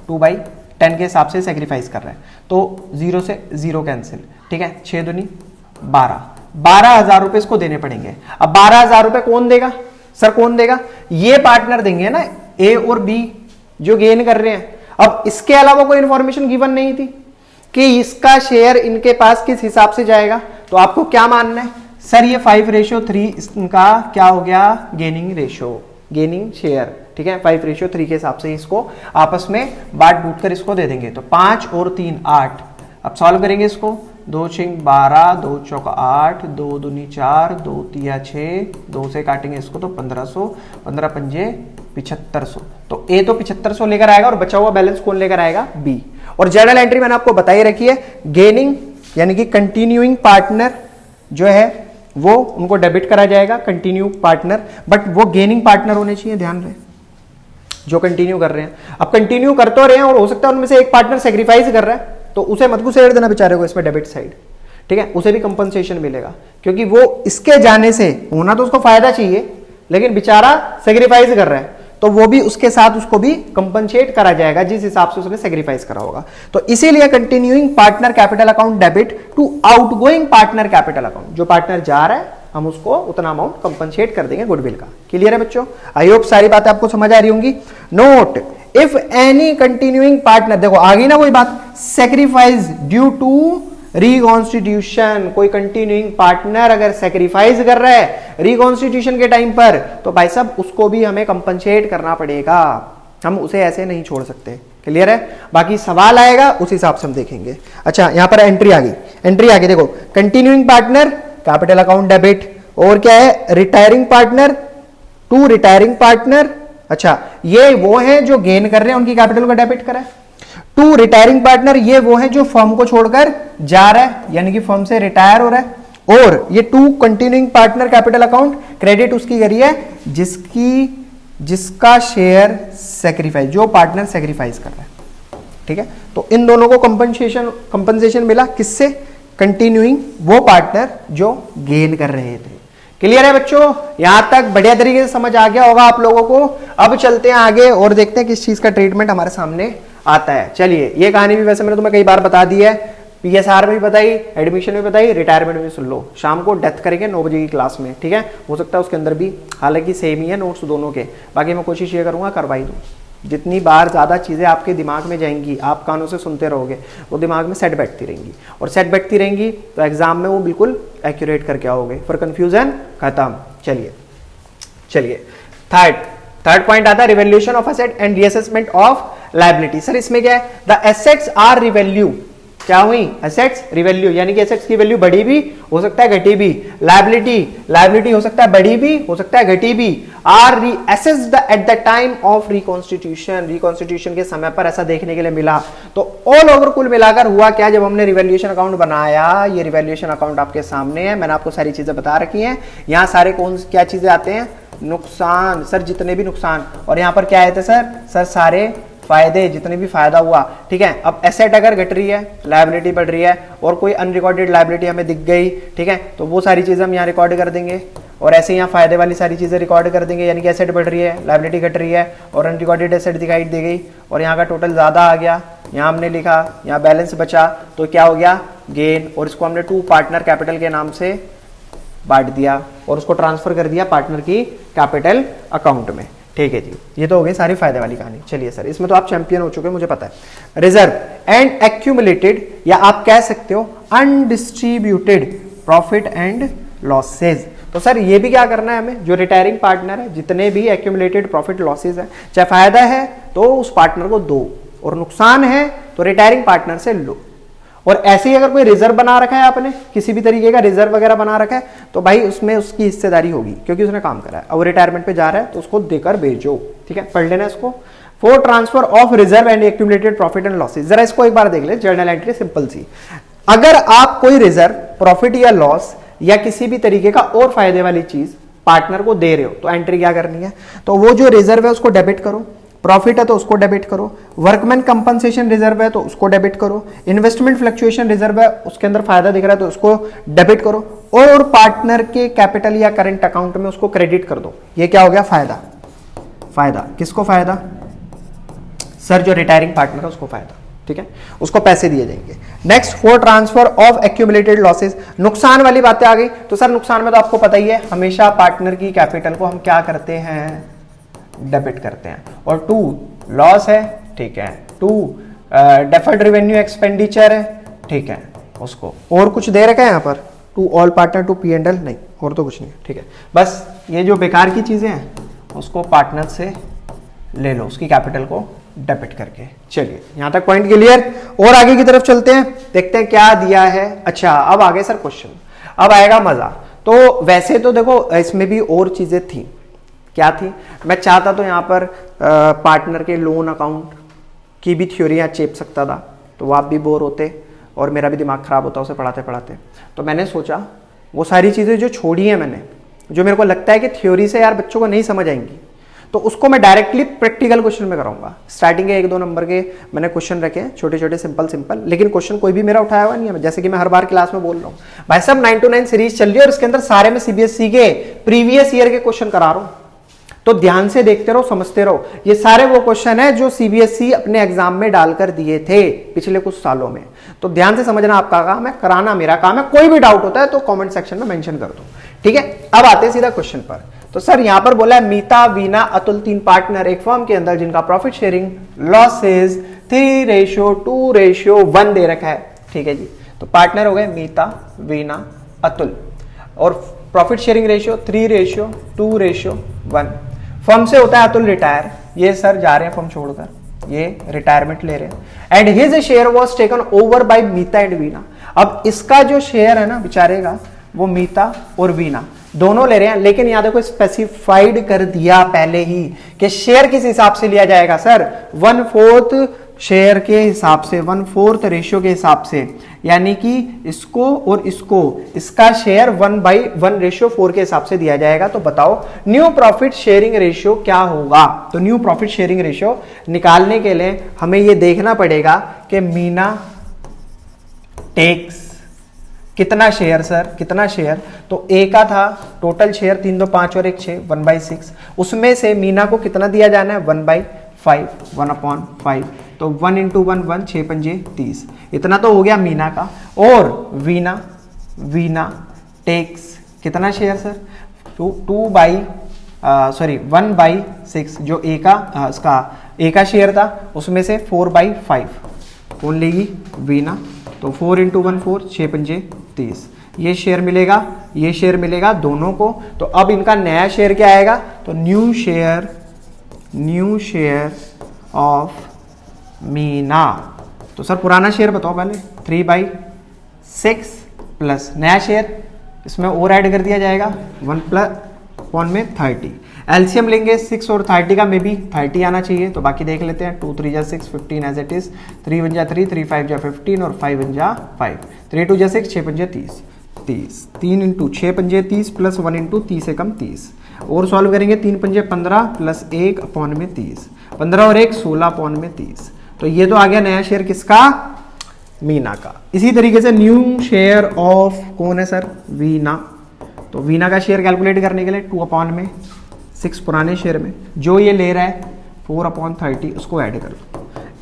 2/10 के हिसाब से सेक्रीफाइस कर रहा है। तो 0 से 0 कैंसिल, ठीक है, 6 दूनी 12, 12,000 रुपए इसको देने पड़ेंगे। अब 12,000 रुपए कौन देगा, सर कौन देगा, ये पार्टनर देंगे ना, ए और बी जो गेन कर रहे हैं। अब इसके अलावा कोई इंफॉर्मेशन गिवन नहीं थी कि इसका शेयर इनके पास किस हिसाब से जाएगा, तो आपको क्या मानना है, सर ये 5:3 इनका क्या हो गया, गेनिंग रेशियो, गेनिंग शेयर, ठीक है, 5:3 के हिसाब से इसको आपस में बांट बूट कर इसको दे देंगे। तो 5 और 3 8। अब सॉल्व करेंगे इसको, 2 6 12, 2 चौका 8, 2 दूनी 4, 2 तिया 6, 2 से काटेंगे इसको तो 1500, 15 पंजे 7500। तो ए तो 7500 लेकर आएगा और बचा हुआ बैलेंस कौन लेकर आएगा, बी। और जर्नल एंट्री मैंने आपको बताई रखी है, गेनिंग यानी कि कंटिन्यूइंग पार्टनर जो है वो उनको डेबिट करा जाएगा, कंटिन्यू पार्टनर, बट वो गेनिंग पार्टनर होने चाहिए, ध्यान रहे जो कंटिन्यू कर रहे हैं। अब कंटिन्यू कर तो रहे हैं और हो सकता है उनमें से एक पार्टनर सेक्रीफाइस कर रहा है, तो उसे मत घुसेड़ देना बेचारे को इसमें डेबिट साइड, ठीक है, उसे भी कंपनसेशन मिलेगा, क्योंकि वो इसके जाने से होना तो उसको फायदा चाहिए, लेकिन बेचारा सेक्रीफाइस कर रहा है, तो वो भी उसके साथ उसको भी कंपनसेट करा जाएगा जिस हिसाब से उसने सेक्रीफाइस करा होगा। तो इसीलिए continuing partner capital account debit to outgoing partner capital account, जो पार्टनर जा रहा है हम उसको उतना अमाउंट कंपनसेट कर देंगे गुडविल का। क्लियर है बच्चों, आई होप सारी बातें आपको समझ आ रही होंगी। Note, if any continuing partner, देखो आ गई ना वही बात, सेक्रीफाइस ड्यू टू रिकॉन्स्टिट्यूशन, कोई कंटिन्यूइंग पार्टनर अगर सेक्रीफाइस कर रहा है रिकॉन्स्टिट्यूशन के टाइम पर, तो भाई साहब उसको भी हमें कंपनसेट करना पड़ेगा, हम उसे ऐसे नहीं छोड़ सकते। क्लियर है, बाकी सवाल आएगा उस हिसाब से हम देखेंगे। अच्छा यहां पर एंट्री आ गई, एंट्री आ गई, देखो continuing partner capital account debit, और क्या है retiring partner to retiring partner. अच्छा ये वो हैं जो गेन कर रहे हैं, उनकी कैपिटल को डेबिट करा है। टू रिटायरिंग पार्टनर ये वो है जो फर्म को छोड़कर जा रहा है, यानी कि फर्म से रिटायर हो रहा है। और ये to continuing partner capital account credit उसकी करी है जिसका शेयर सेक्रीफाइस, जो पार्टनर सेक्रीफाइस कर रहा है। ठीक है। तो इन दोनों को कंपनसेशन मिला किससे? कंटिन्यूइंग वो पार्टनर जो गेन कर रहे थे। क्लियर है बच्चों? यहां तक बढ़िया तरीके से समझ आ गया होगा आप लोगों को। अब चलते हैं आगे और देखते हैं किस चीज का ट्रीटमेंट हमारे सामने आता है। चलिए, ये कहानी भी वैसे मैंने तुम्हें कई बार बता दी है, पीएसआर में भी बताई, एडमिशन में बताई, रिटायरमेंट में सुन लो। शाम को डेथ करेंगे 9 बजे की क्लास में, ठीक है। हो सकता है उसके अंदर भी, हालांकि सेम ही है नोट्स दोनों के, बाकी मैं कोशिश ये करूंगा करवाई दूं। जितनी बार ज़्यादा चीज़ें आपके दिमाग में जाएंगी, आप कानों से सुनते रहोगे, वो दिमाग में सेट बैठती रहेंगी, और सेट बैठती रहेंगी तो एग्जाम में वो बिल्कुल एक्यूरेट करके आओगे, फिर कंफ्यूजन खत्म। चलिए थर्ड पॉइंट आता है revaluation of asset and reassessment of liability. Sir इसमें क्या है? द एसेट्स आर रिवैल्यू, क्या हुई? एसेट्स रिवैल्यू, यानी कि एसेट्स की वैल्यू बढ़ी भी हो सकता है घटी भी। लायबिलिटी हो सकता है बढ़ी भी हो सकता है घटी भी। Are reassessed at the time of reconstitution के समय पर ऐसा देखने के लिए मिला। तो ऑल ओवर कुल मिलाकर हुआ क्या? जब हमने रिवैल्यूएशन अकाउंट बनाया, ये रिवैल्यूएशन अकाउंट आपके सामने है, मैंने आपको सारी चीजें बता रखी हैं। यहां सारे क्या चीजें आते हैं? नुकसान, सर जितने भी नुकसान, और यहां पर क्या आए थे सर सारे फायदे, जितने भी फायदा हुआ, ठीक है। अब एसेट अगर घट रही है, लायबिलिटी बढ़ रही है, और कोई अनरिकॉर्डेड लायबिलिटी हमें दिख गई, ठीक है, तो वो सारी चीजें हम यहाँ रिकॉर्ड कर देंगे, और ऐसे यहाँ फायदे वाली सारी चीजें रिकॉर्ड कर देंगे। यानी कि एसेट बढ़ रही है, लायबिलिटी घट रही है, और अनरिकॉर्डेड एसेट दिखाई दे गई, और यहाँ का टोटल ज्यादा आ गया, यहाँ हमने लिखा, यहाँ बैलेंस बचा, तो क्या हो गया? गेन। और इसको हमने 2 पार्टनर कैपिटल के नाम से बांट दिया, और उसको ट्रांसफर कर दिया पार्टनर की कैपिटल अकाउंट में, ठीक है जी। ये तो हो गई सारी फायदे वाली कहानी। चलिए सर, इसमें तो आप चैंपियन हो चुके हैं, मुझे पता है। रिजर्व एंड एक्यूमुलेटेड, या आप कह सकते हो अनडिस्ट्रीब्यूटेड प्रॉफिट एंड लॉसेज। तो सर ये भी क्या करना है हमें? जो रिटायरिंग पार्टनर है, जितने भी एक्यूमुलेटेड प्रॉफिट लॉसेज है, चाहे फायदा है तो उस पार्टनर को दो, और नुकसान है तो रिटायरिंग पार्टनर से लो। और ऐसे ही अगर कोई रिजर्व बना रखा है आपने, किसी भी तरीके का रिजर्व वगैरह बना रखा है, तो भाई उसमें उसकी हिस्सेदारी होगी, क्योंकि उसने काम करा है। अब रिटायरमेंट पे जा रहा है तो उसको देकर भेजो, ठीक है। पढ़ लेना इसको। For transfer of reserve and accumulated profit and losses, जरा इसको एक बार देख ले, जर्नल एंट्री सिंपल सी। अगर आप कोई रिजर्व, प्रॉफिट या लॉस या किसी भी तरीके का और फायदे वाली चीज पार्टनर को दे रहे हो, तो एंट्री क्या करनी है? तो वो जो रिजर्व है उसको डेबिट करो, प्रॉफिट है तो उसको डेबिट करो, वर्कमैन कंपनसेशन रिजर्व है तो उसको डेबिट करो, इन्वेस्टमेंट फ्लक्चुएशन रिजर्व है उसके अंदर फायदा दिख रहा है तो उसको डेबिट करो, और पार्टनर के कैपिटल या करंट अकाउंट में उसको क्रेडिट कर दो। ये क्या हो गया? फायदा। किसको फायदा? सर जो रिटायरिंग पार्टनर है उसको फायदा, ठीक है, उसको पैसे दिए जाएंगे। Next, for transfer of accumulated losses, नुकसान वाली बातें आ गई। तो सर नुकसान में तो आपको पता ही है, हमेशा पार्टनर की कैपिटल को हम क्या करते हैं? डेबिट करते हैं। और 2 लॉस है, ठीक है, 2 डेफर्ड रेवेन्यू एक्सपेंडिचर है, ठीक है, उसको और कुछ दे रखा है यहाँ पर? 2 ऑल पार्टनर 2 P&L, नहीं और तो कुछ नहीं, ठीक है। बस ये जो बेकार की चीजें हैं उसको पार्टनर से ले लो, उसकी कैपिटल को डेबिट करके। चलिए यहां तक पॉइंट क्लियर। और आगे की तरफ चलते हैं, देखते हैं क्या दिया है। अच्छा, अब आगे सर क्वेश्चन, अब आएगा मजा। तो वैसे तो देखो इसमें भी और चीजें थी, क्या थी? मैं चाहता तो यहाँ पर पार्टनर के लोन अकाउंट की भी थ्योरी चेप सकता था, तो वो आप भी बोर होते और मेरा भी दिमाग खराब होता उसे पढ़ाते पढ़ाते। तो मैंने सोचा वो सारी चीज़ें जो छोड़ी हैं मैंने, जो मेरे को लगता है कि थ्योरी से यार बच्चों को नहीं समझ आएंगी, तो उसको मैं डायरेक्टली प्रैक्टिकल क्वेश्चन में कराऊंगा। स्टार्टिंग के 1-2 नंबर के मैंने क्वेश्चन रखे हैं, छोटे छोटे सिंपल, लेकिन क्वेश्चन कोई भी मेरा उठाया हुआ नहीं है, जैसे कि मैं हर बार क्लास में बोल रहा हूँ भाई साहब 9 to 9 सीरीज चल रही है और इसके अंदर सारे में CBSE के प्रीवियस ईयर के क्वेश्चन करा रहा हूँ। तो ध्यान से देखते रहो, समझते रहो। ये सारे वो क्वेश्चन है जो CBSE अपने एग्जाम में डालकर दिए थे पिछले कुछ सालों में। तो ध्यान से समझना आपका काम है, कराना मेरा काम है। कोई भी डाउट होता है तो कमेंट सेक्शन में मेंशन कर दो, ठीक है। अब आते हैं सीधा क्वेश्चन पर। तो सर यहां पर बोला है मीता, वीना, अतुल 3 पार्टनर एक फर्म के अंदर जिनका प्रॉफिट शेयरिंग लॉसेज 3:2:1 दे रखा है, ठीक है जी। तो पार्टनर हो गए मीता, वीना, अतुल, और प्रॉफिट शेयरिंग रेशियो 3:2:1। फर्म से होता है अतुल रिटायर, ये सर जा रहे हैं फर्म छोड़कर, ये रिटायरमेंट ले रहे हैं। And his share was taken over by Meeta and Veena. अब इसका जो शेयर है ना बेचारे का, वो मीता और वीना दोनों ले रहे हैं, लेकिन यहां देखो स्पेसिफाइड कर दिया पहले ही कि शेयर किस हिसाब से लिया जाएगा सर, 1/4 शेयर के हिसाब से 1/4 रेशियो के हिसाब से, यानी कि इसको और इसको, इसका शेयर 1/1/4 के हिसाब से दिया जाएगा। तो बताओ न्यू प्रॉफिट शेयरिंग रेशियो क्या होगा। तो न्यू प्रॉफिट शेयरिंग रेशियो निकालने के लिए हमें यह देखना पड़ेगा कि मीना टेक्स कितना शेयर सर, कितना शेयर, तो ए का था टोटल शेयर 3 2 5 और 1 6 1/6, उसमें से मीना को कितना दिया जाना है 1/5 1/5, तो 1 × 1 1 6 पंजे 30, इतना तो हो गया मीना का। और वीना टेक्स कितना शेयर सर 1/6 जो ए का इसका ए का शेयर था उसमें से 4/5 कौन लेगी वीना, तो 4 × 1 4 6 पंजे 30, ये शेयर मिलेगा दोनों को। तो अब इनका नया शेयर क्या आएगा, तो न्यू शेयर ऑफ मीना। तो सर पुराना शेयर बताओ पहले 3/6 प्लस नया शेयर इसमें और ऐड कर दिया जाएगा 1 में 30। एलसीएम लेंगे 6 और 30 का, मे बी 30 आना चाहिए, तो बाकी देख लेते हैं। 2 3 जा 6 15 एज इट इज, 3 1 जा 3 3 5 जा 15 और 5 1 जा 5, 3 2 जा 6 6 पंजे 30 3 × 6 पंजे 30 प्लस 1 × 30 से कम 30 और सॉल्व करेंगे 3 पंजे 15 प्लस 1/30, 15 और 1 16/30। तो ये तो आ गया नया शेयर किसका, मीना का। इसी तरीके से न्यू शेयर ऑफ कौन है सर, वीना। तो वीना का शेयर कैलकुलेट करने के लिए 2/6 पुराने शेयर में जो ये ले रहा है 4/30 उसको ऐड कर दो।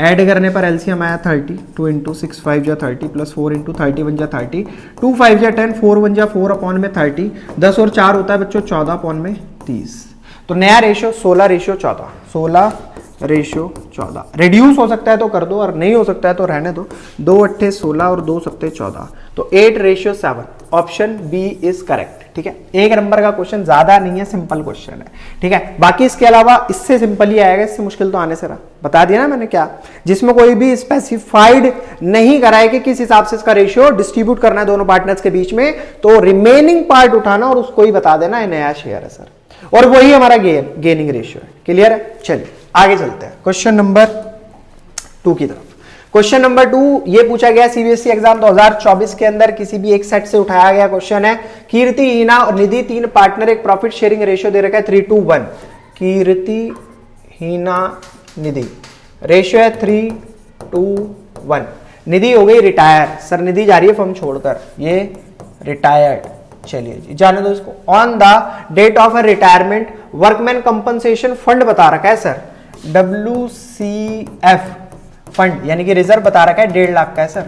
ऐड करने पर एलसीएम आया 30, 2 × 6 5 जा 30 प्लस 4 × 30 1 जा 30, 2 5 जा 10 4 1 जा 4/30, 10 और 4 होता है बच्चों 14/30। तो नया रेशियो 16/14, 16/14। रिड्यूस हो सकता है तो कर दो और नहीं हो सकता है तो रहने दो। 2 8 16 और 2 7 14, तो 8/7। Option B is correct. ठीक है, एक नंबर का क्वेश्चन, ज्यादा नहीं है, सिंपल क्वेश्चन है। ठीक है, बाकी इसके अलावा इससे सिंपल ही आएगा, इससे मुश्किल तो आने से रहा। बता दिया ना मैंने क्या, जिसमें कोई भी स्पेसिफाइड नहीं करा है कि किस हिसाब से इसका रेशियो डिस्ट्रीब्यूट करना है दोनों पार्टनर्स के बीच में, तो रिमेनिंग पार्ट उठाना और उसको ही बता देना ये नया शेयर है सर, और वही हमारा गेनिंग रेशियो है। क्लियर है, चलिए आगे चलते हैं क्वेश्चन नंबर 2 की तरफ। क्वेश्चन नंबर 2 ये पूछा गया सीबीएसई एग्जाम 2024 के अंदर, किसी भी एक सेट से उठाया गया क्वेश्चन है। कीर्ति, हीना और निधि 3 पार्टनर, एक प्रॉफिट शेयरिंग रेशियो दे रखा है 3:1। कीर्ति, हीना, निधि, रेशियो है 3:1। निधि हो गई रिटायर, सर निधि जा रही है फर्म छोड़कर, ये रिटायर्ड। चलिए जी जाने दो इसको। On the date of retirement workman compensation fund बता रखा है सर, WCF फंड यानी कि रिजर्व बता रखा है 1.5 लाख का है सर।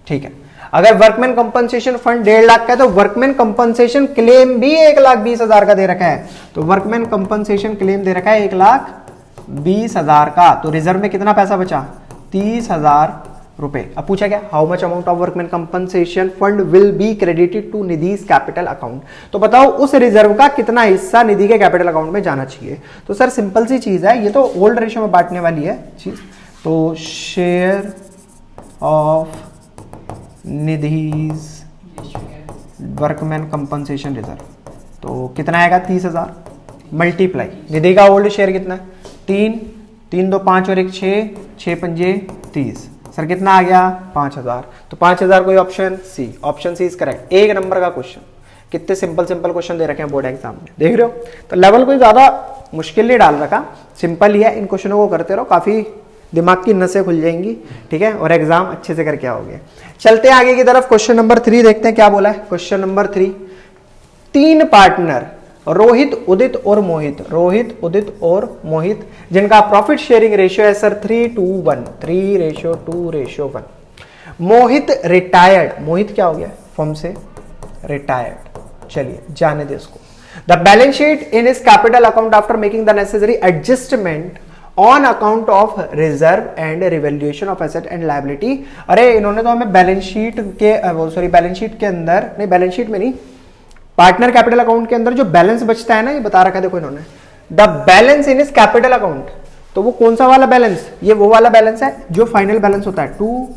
ठीक है, अगर वर्कमैन कंपनसेशन फंड 1.5 लाख का है तो वर्कमैन कंपनसेशन क्लेम भी 1,20,000 का दे रखा है। तो वर्कमैन कंपनसेशन क्लेम दे रखा है 1,20,000 का, तो रिजर्व में कितना पैसा बचा 30,000 रुपए। अब पूछा क्या, how much amount of workman compensation fund will be credited to निधि's कैपिटल अकाउंट। तो बताओ उस रिजर्व का कितना हिस्सा निधि के कैपिटल अकाउंट में जाना चाहिए। तो सर सिंपल सी चीज है, ये तो ओल्ड रेशियो में बांटने वाली है चीज। तो शेयर ऑफ निधि's वर्कमैन कंपनसेशन रिजर्व, तो कितना आएगा 30,000 मल्टीप्लाई निधि का ओल्ड शेयर कितना है 3 2 5 और 1 6 6 पंजे 30, सर कितना आ गया 5,000। तो 5,000 कोई option C, option C is correct. एक नंबर का क्वेश्चन, कितने सिंपल क्वेश्चन दे रखे हैं बोर्ड एग्जाम में, देख रहे हो। तो लेवल कोई ज्यादा मुश्किल नहीं डाल रखा, सिंपल ही है। इन क्वेश्चनों को करते रहो, काफी दिमाग की नसें खुल जाएंगी। ठीक है, और एग्जाम अच्छे से करके आओगे। चलते हैं आगे की तरफ, क्वेश्चन नंबर 3 देखते हैं क्या बोला है। क्वेश्चन नंबर 3, 3 पार्टनर रोहित, उदित और मोहित, रोहित, उदित और मोहित, जिनका प्रॉफिट शेयरिंग रेशियो है सर 3:1, 3:2:1। मोहित रिटायर्ड, मोहित क्या हो गया फर्म से रिटायर्ड। चलिए जाने दे इसको। The balance sheet in is capital account after making the necessary adjustment on account of reserve and revaluation of asset and liability. अरे इन्होंने तो हमें बैलेंस शीट के बैलेंस शीट के अंदर नहीं, बैलेंस शीट में नहीं, पार्टनर कैपिटल अकाउंट के अंदर जो बैलेंस बचता है ना, ये बता रखा है देखो इन्होंने, the balance in is capital account. तो वो कौन सा वाला बैलेंस, ये वो वाला बैलेंस है जो फाइनल बैलेंस होता है, to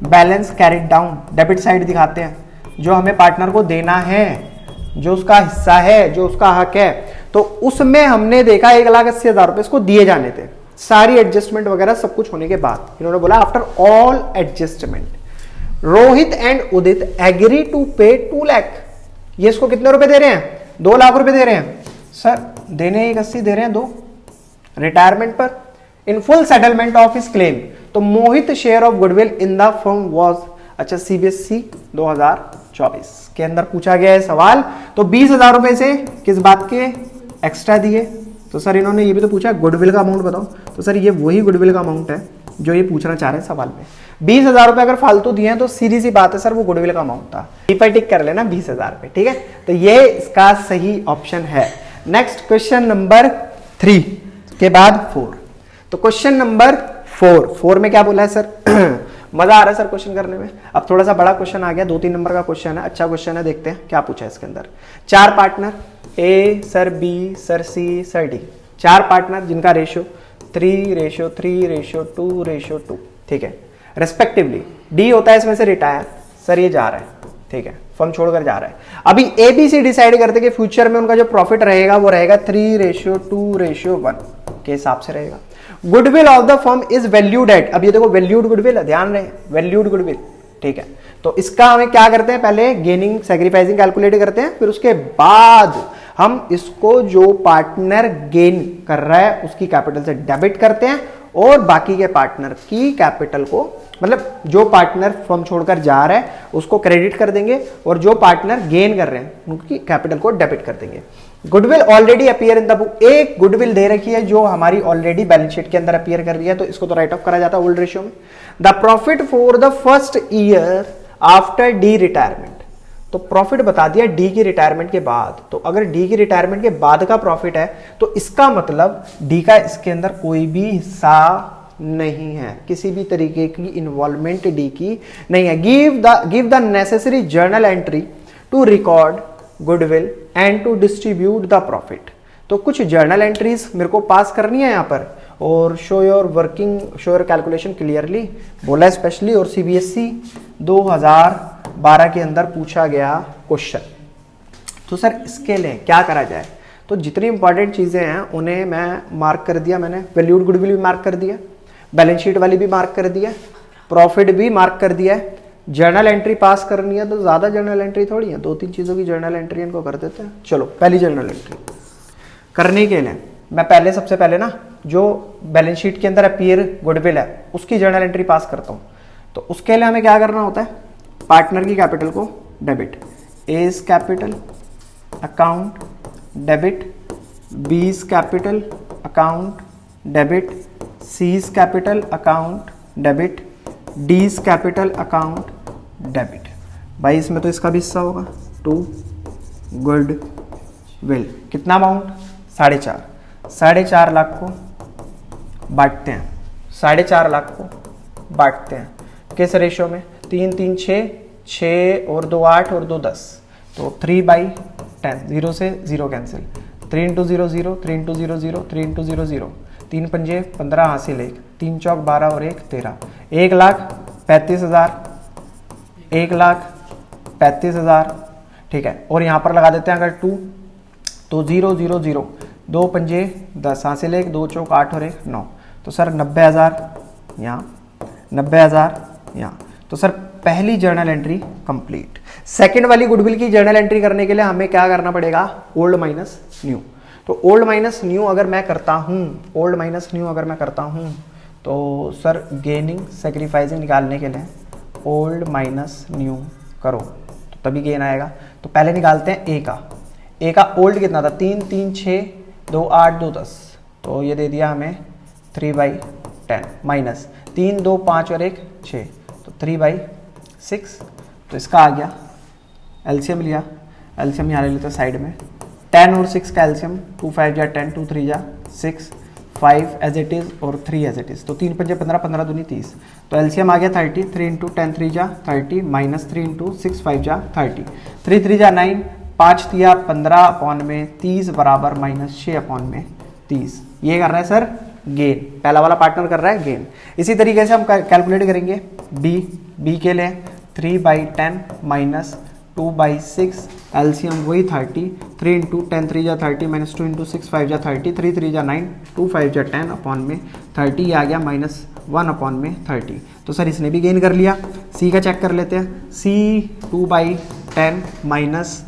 balance carried down, debit side दिखाते हैं, जो हमें पार्टनर को देना है, जो उसका हिस्सा है, जो उसका हक है। तो उसमें हमने देखा 1,80,000 रुपए इसको दिए जाने थे। सारी एडजस्टमेंट वगैरह सब कुछ होने के बाद इन्होंने बोला after all adjustment Rohit and Udit agree to pay 2 lakh. ये इसको कितने रुपए दे रहे हैं? 2 लाख रुपए दे रहे हैं सर। देने 180 दे रहे हैं 2 रिटायरमेंट पर in full settlement of his claim. तो Mohit share of goodwill in the firm was, अच्छा सीबीएसई 2024 के अंदर पूछा गया है सवाल। तो 20,000 रुपए से किस बात के एक्स्ट्रा दिए? तो सर इन्होंने ये भी तो पूछा गुडविल का अमाउंट बताओ। तो सर ये वही गुडविल का अमाउंट है जो ये पूछना चाह रहे हैं सवाल में। 20,000 रुपए अगर फालतू दिए हैं तो सीधी सी बात है सर वो गुडविल का अमाउंट था। पर टिक कर लेना 20,000 रुपए, ठीक है। तो ये इसका सही ऑप्शन है। नेक्स्ट क्वेश्चन नंबर 3 के बाद 4। तो क्वेश्चन नंबर 4 में क्या बोला है सर? मजा आ रहा है सर क्वेश्चन करने में। अब थोड़ा सा बड़ा क्वेश्चन आ गया, 2-3 नंबर का क्वेश्चन है, अच्छा क्वेश्चन है। देखते हैं क्या पूछा है इसके अंदर। 4 पार्टनर ए सर बी सर सी सर डी, 4 पार्टनर जिनका रेशियो 3:3:2:2, ठीक है रेस्पेक्टिवली। डी होता है इसमें से रिटायर, सर ये जा रहा है, ठीक है फर्म छोड़कर जा रहा है। अभी ए बी सी डिसाइड करते कि फ्यूचर में उनका जो प्रॉफिट रहेगा वो रहेगा 3:2:1 के हिसाब से रहेगा। Goodwill of the firm is valued at, अब ये देखो वैल्यूड गुडविल है, ध्यान रहे वैल्यूड गुडविल, ठीक है। तो इसका हमें क्या करते हैं, पहले गेनिंग सैक्रिफाइसिंग कैलकुलेट करते हैं, फिर उसके बाद हम इसको जो पार्टनर गेन कर रहा है उसकी कैपिटल से डेबिट करते हैं और बाकी के पार्टनर की कैपिटल को, मतलब जो पार्टनर फर्म छोड़कर जा रहा है उसको क्रेडिट कर देंगे और जो पार्टनर गेन कर रहे हैं उनकी कैपिटल को डेबिट कर देंगे। Goodwill already appear in the book, एक गुडविल दे रखी है जो हमारी ऑलरेडी बैलेंस शीट के अंदर अपीयर कर रही है, तो इसको तो राइट ऑफ करा जाता है ओल्ड रेशियो में। The profit for the first year after D retirement, तो प्रॉफिट बता दिया डी की रिटायरमेंट के बाद। तो अगर डी की रिटायरमेंट के बाद का प्रॉफिट है तो इसका मतलब डी का इसके अंदर कोई भी हिस्सा नहीं है, किसी भी तरीके की इन्वॉल्वमेंट डी की नहीं है। Give the necessary journal entry to record goodwill and to distribute the profit. तो कुछ जर्नल एंट्रीज मेरे को पास करनी है यहाँ पर, और शो योर कैलकुलेशन क्लियरली बोला स्पेशली, और सीबीएसई 2012 के अंदर पूछा गया क्वेश्चन। तो सर इसके लिए क्या करा जाए? तो जितनी इंपॉर्टेंट चीजें हैं उन्हें मैं मार्क कर दिया मैंने, वैल्यूड गुडविल भी मार्क कर दिया, बैलेंस शीट वाली भी मार्क कर दिया, प्रॉफिट भी मार्क कर दिया है। जर्नल एंट्री पास करनी है तो ज्यादा जर्नल एंट्री थोड़ी है, 2-3 चीजों की जर्नल एंट्री इनको कर देते हैं। चलो पहली जर्नल एंट्री करने के लिए मैं पहले सबसे पहले ना जो बैलेंस शीट के अंदर अपीयर गुडविल है उसकी जर्नल एंट्री पास करता हूं। तो उसके लिए हमें क्या करना होता है, पार्टनर की कैपिटल को debit, A's capital account debit, B's capital account debit, C's capital account debit, D's capital account debit. भाई इसमें तो इसका भी हिस्सा होगा, टू गुडविल कितना अमाउंट 4.5 लाख को बांटते हैं, 4.5 लाख को बांटते हैं किस रेशियो में, 3-3 6 और 2 8 और 2 10, तो 3/10, 0 से 0 कैंसिल, 3 × 0 0, 3 × 0 0, 3 × 0 0, 3 पंजे 15 हासिल 1, 3 चौक 12 और 1 13, 1,35,000, 1,35,000, ठीक है। और यहाँ पर लगा देते हैं अगर 2 तो 0 0 0, 2 पंजे 10 हासिल 1, 2 चौक 8 और 1 9, तो सर 90,000 यहाँ, 90,000 यहाँ। तो सर पहली जर्नल एंट्री कंप्लीट। सेकंड वाली गुडविल की जर्नल एंट्री करने के लिए हमें क्या करना पड़ेगा, ओल्ड माइनस न्यू। तो ओल्ड माइनस न्यू अगर मैं करता हूँ, तो सर गेनिंग सैक्रिफाइसिंग निकालने के लिए ओल्ड माइनस न्यू करो तो तभी गेन आएगा। तो पहले निकालते हैं ए का ओल्ड कितना था, 3 3 6 2 8 2 10, तो ये दे दिया हमें 3/10 माइनस 3 2 5 और 1 6, तो 3/6। तो इसका आ गया एलसीएम लिया, एलसीएम यहाँ ले लेते साइड में, 10 और 6 का एलसीएम, 2 5 जा 10, 2 3 जा 6, 5 एज इट इज और 3 एज इट इज, तो 3 पंजे 15, 15 दूनी 30, तो एलसीएम आ गया 30, 3 × 10 3 जा 30 माइनस 3 × 6 5 जा 30, 3 3 जा 9, 5 तिया 15/30 बराबर -6/30। ये कर रहा है सर गेन, पहला वाला पार्टनर कर रहा है गेन। इसी तरीके से हम कैलकुलेट करेंगे बी के लिए 3/10 माइनस 2/6 एलसीएम वही 30, 3 इंटू 10 3 जा 30 माइनस 2 इंटू 6 5 जा 30, 3 3 जा 9, 2 5 जा 10 अपॉन में 30 आ गया -1 अपॉन में 30। तो सर इसने भी गेन कर लिया। सी का चेक कर लेते हैं। सी 2/10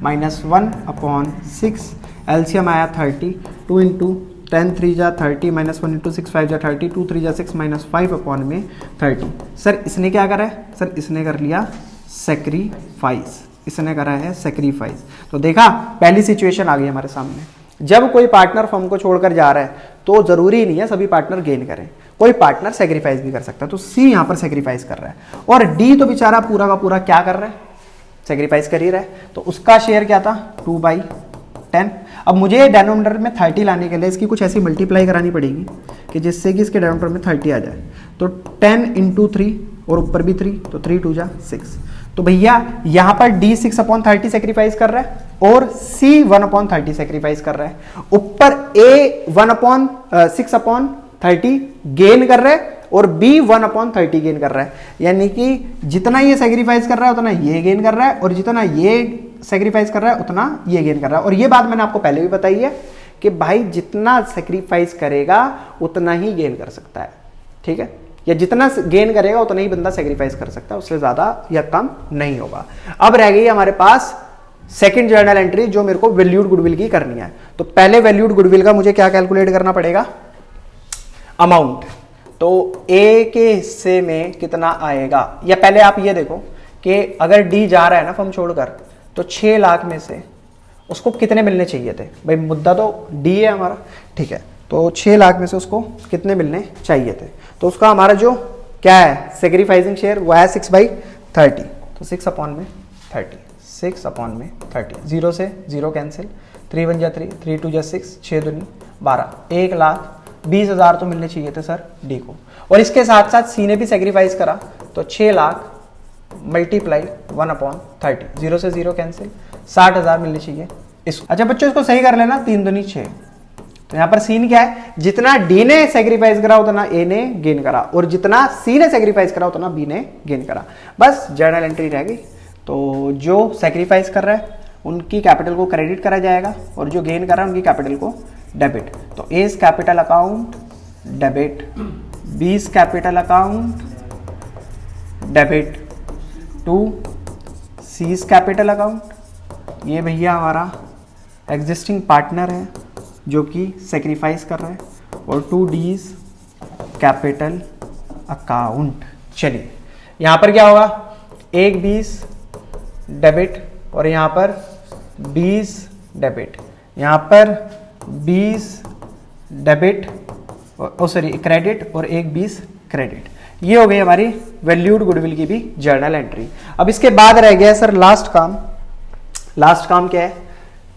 -1 अपॉन 6 एलसीएम आया 30, 2 इंटू 10 3 जा 30 माइनस 1 इंटू 6 5 जा 30, 2 3 जा 6 माइनस 5 अपॉन में 30। सर इसने क्या करा है? सर इसने कर लिया सेक्रीफाइस, इसने करा है सेक्रीफाइस। तो देखा पहली सिचुएशन आ गई हमारे सामने। जब कोई पार्टनर फर्म को छोड़कर जा रहा है तो जरूरी नहीं है सभी पार्टनर गेन करें, कोई पार्टनर सेक्रीफाइस भी कर सकता है। तो सी यहां पर सेक्रीफाइस कर रहा है और डी तो बेचारा पूरा का पूरा क्या कर रहा है? सेक्रीफाइस कर ही रहा है। तो उसका शेयर क्या था? 2/10। अब मुझे डिनोमिनेटर में 30 लाने के लिए इसकी कुछ ऐसी मल्टीप्लाई करानी पड़ेगी कि जिससे कि इसके डिनोमिनेटर में 30 आ जाए। तो 10 इंटू 3 और ऊपर भी 3, तो 3 2 जा 6। तो भैया यहां पर D 6/30 सेक्रीफाइस कर रहा है और C 1/30 सेक्रीफाइस कर रहा है। ऊपर A 1/6/30 गेन कर रहा है और B 1/30 गेन कर रहा है। यानी कि जितना ये सेक्रीफाइस कर रहा है उतना ये गेन कर रहा है और जितना ये सेक्रीफाइस कर रहा है उतना ये गेन कर रहा है। और ये बात मैंने आपको पहले भी बताई है कि भाई जितना सेक्रीफाइस करेगा उतना ही गेन कर सकता है, ठीक है? या जितना गेन करेगा उतना ही बंदा सेक्रीफाइस कर सकता है, उससे ज्यादा या कम नहीं होगा। अब रह गई हमारे पास सेकंड जर्नल एंट्री जो मेरे को वैल्यूड गुडविल की करनी है। तो पहले वैल्यूड गुडविल का मुझे क्या कैलकुलेट करना पड़ेगा? अमाउंट। तो ए के हिस्से में कितना आएगा, या पहले आप ये देखो कि अगर डी जा रहा है ना फर्म छोड़कर, तो 6 लाख में से उसको कितने मिलने चाहिए थे? भाई मुद्दा तो डी है हमारा, ठीक है? तो 6 लाख में से उसको कितने मिलने चाहिए थे? तो उसका हमारा जो क्या है सेक्रीफाइसिंग शेयर वो है 6/30। तो 6/30, 6/30, 0 से 0 कैंसिल, 3 1 जा 3, 3 2 जा 6, 6 दूनी 12, 1,20,000 तो मिलने चाहिए थे सर डी को। और इसके साथ साथ सी ने भी सेक्रीफाइस करा, तो 6 लाख मल्टीप्लाई 1/30, 0 से 0 कैंसिल, 60,000 मिलने चाहिए इसको। अच्छा बच्चों इसको सही कर लेना, 3 दूनी 6। तो यहां पर सीन क्या है? जितना डी ने सेक्रीफाइस करा उतना ए ने गेन करा और जितना सी ने सेक्रीफाइस करा उतना बी ने गेन करा। बस जर्नल एंट्री रह गई। तो जो सेक्रीफाइस कर रहा है उनकी कैपिटल को क्रेडिट करा जाएगा और जो गेन कर रहा है उनकी कैपिटल को डेबिट। तो A's capital account debit, B's capital account debit to C's capital account. ये भैया हमारा एग्जिस्टिंग पार्टनर है जो कि सेक्रीफाइस कर रहा है, और 2 डीज कैपिटल अकाउंट। चलिए यहां पर क्या होगा? 1 20 डेबिट और यहां पर 20 डेबिट, यहां पर 20 डेबिट और सॉरी क्रेडिट और 1 20 क्रेडिट। ये हो गई हमारी वैल्यूड गुडविल की भी जर्नल एंट्री। अब इसके बाद रह गया सर लास्ट काम। लास्ट काम क्या है?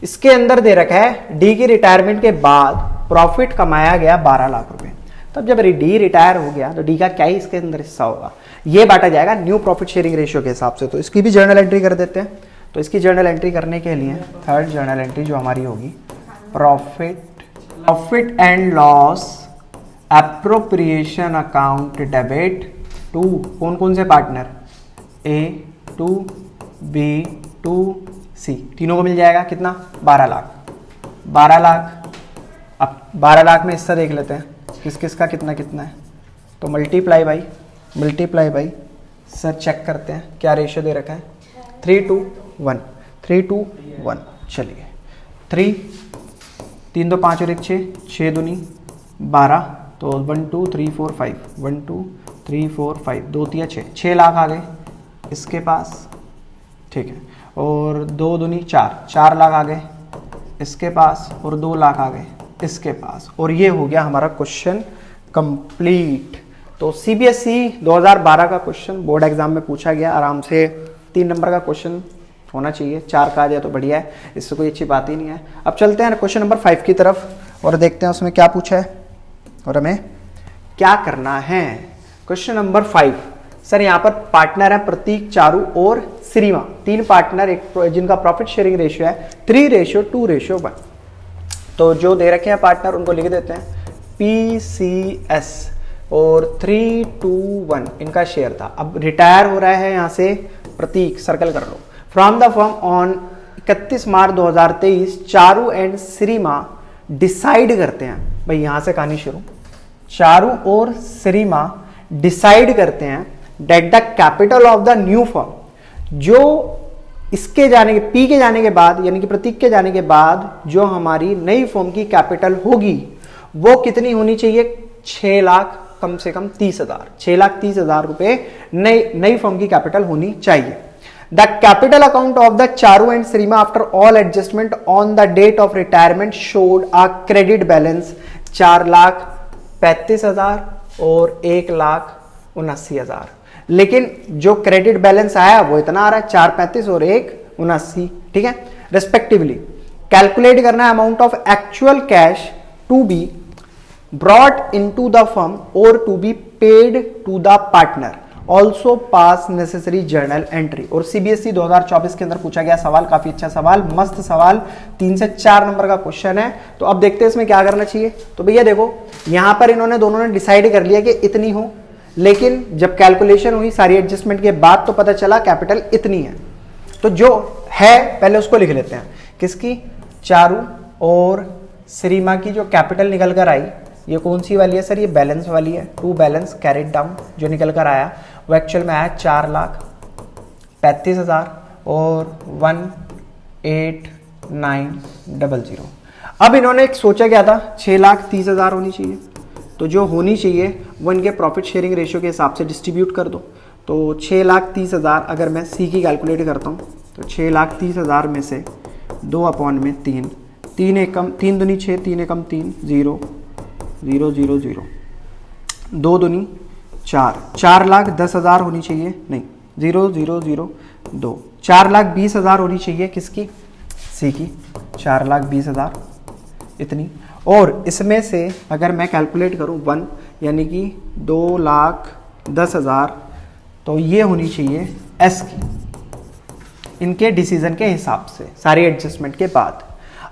इसके अंदर दे रखा है डी की रिटायरमेंट के बाद प्रॉफिट कमाया गया 12 लाख रुपए। तब जब डी रिटायर हो गया तो डी का क्या ही इसके अंदर हिस्सा होगा? ये बांटा जाएगा न्यू प्रॉफिट शेयरिंग रेशियो के हिसाब से। तो इसकी भी जर्नल एंट्री कर देते हैं। तो इसकी जर्नल एंट्री करने के लिए थर्ड जर्नल एंट्री जो हमारी होगी, profit and loss appropriation account debit to कौन कौन से partner? A to B to C, तीनों को मिल जाएगा कितना? 12 लाख। 12 लाख। अब 12 लाख में हिस्सा देख लेते हैं किस किस का कितना कितना है। तो मल्टीप्लाई बाई सर चेक करते हैं क्या रेशियो दे रखा है? 3:1, 3:1। चलिए 3 3 2 5 और 1 6, 6 दूनी 12। तो 1 2 3 4 5, 1 2 3 4 5, 2 3 6, 6 लाख आ गए इसके पास, ठीक है। और 2 दूनी 4, 4 लाख आ गए इसके पास और 2 लाख आ गए इसके पास। और ये हो गया हमारा क्वेश्चन कंप्लीट। तो सीबीएसई 2012 का क्वेश्चन बोर्ड एग्जाम में पूछा गया, आराम से 3 नंबर का क्वेश्चन होना चाहिए, 4 का आ जाए तो बढ़िया है, इससे कोई अच्छी बात ही नहीं है। अब चलते हैं क्वेश्चन नंबर 5 की तरफ और देखते हैं उसमें क्या पूछा है और हमें क्या करना है। क्वेश्चन नंबर 5 सर, यहाँ पर पार्टनर है प्रतीक, चारू और श्रीमा, 3 पार्टनर, एक जिनका प्रॉफिट शेयरिंग रेशियो है 3:2:1। तो जो दे रखे हैं पार्टनर उनको लिख देते हैं PCS और 3:1 इनका शेयर था। अब रिटायर हो रहा है यहाँ से प्रतीक सर्कल कर लो। From the firm on 31 March 2023 Charu and Shrima decide करते हैं, भाई यहां से कहानी शुरू। चारू और श्रीमा डिसाइड करते हैं that the capital of the new firm, जो इसके जाने के पी के जाने के बाद यानी कि प्रतीक के जाने के बाद जो हमारी नई फर्म की कैपिटल होगी वो कितनी होनी चाहिए, 6 लाख कम से कम 30,000, 6,30,000 रुपए नई फर्म की कैपिटल होनी चाहिए। The capital account of the Charu and Shrima after all adjustment on the date of retirement showed a credit balance 4,35,000 और 1,79,000। लेकिन जो क्रेडिट बैलेंस आया वो इतना आ रहा है 435 और 179, ठीक है, रेस्पेक्टिवली। कैलकुलेट करना है amount of actual cash to be brought into the firm और to be paid to the partner, also pass necessary journal entry. और सीबीएसई 2024 के अंदर पूछा गया सवाल, काफी अच्छा सवाल, मस्त सवाल, 3 से 4 नंबर का क्वेश्चन है। तो अब देखते हैं इसमें क्या करना चाहिए। तो भैया देखो यहां पर इन्होंने दोनों ने डिसाइड कर लिया कि इतनी हो, लेकिन जब कैलकुलेशन हुई सारी एडजस्टमेंट के बाद तो पता चला कैपिटल इतनी है। तो जो है पहले उसको लिख लेते हैं, किसकी, चारू और श्रीमा की जो कैपिटल निकल कर आई, ये कौन सी वाली है सर, ये बैलेंस वाली है, टू बैलेंस कैरिड डाउन, जो निकल कर आया वो एक्चुअल में आया 4,35,000 और 1,89,000। अब इन्होंने एक सोचा क्या था, 6,30,000 होनी चाहिए, तो जो होनी चाहिए वो इनके प्रॉफिट शेयरिंग रेशियो के हिसाब से डिस्ट्रीब्यूट कर दो। तो 6,30,000 अगर मैं सी की कैलकुलेट करता हूँ तो 6,30,000 में से 2/3, 3 एकम 3 दूनी 6, 3 एकम 3, 0 0 0 0, 2 दूनी 4, 4,10,000 होनी चाहिए, नहीं 0 0 0 2, 4,20,000 होनी चाहिए किसकी, सी की, 4,20,000 इतनी। और इसमें से अगर मैं कैलकुलेट करूं 1 यानी कि 2,10,000, तो ये होनी चाहिए एस की, इनके डिसीजन के हिसाब से सारी एडजस्टमेंट के बाद।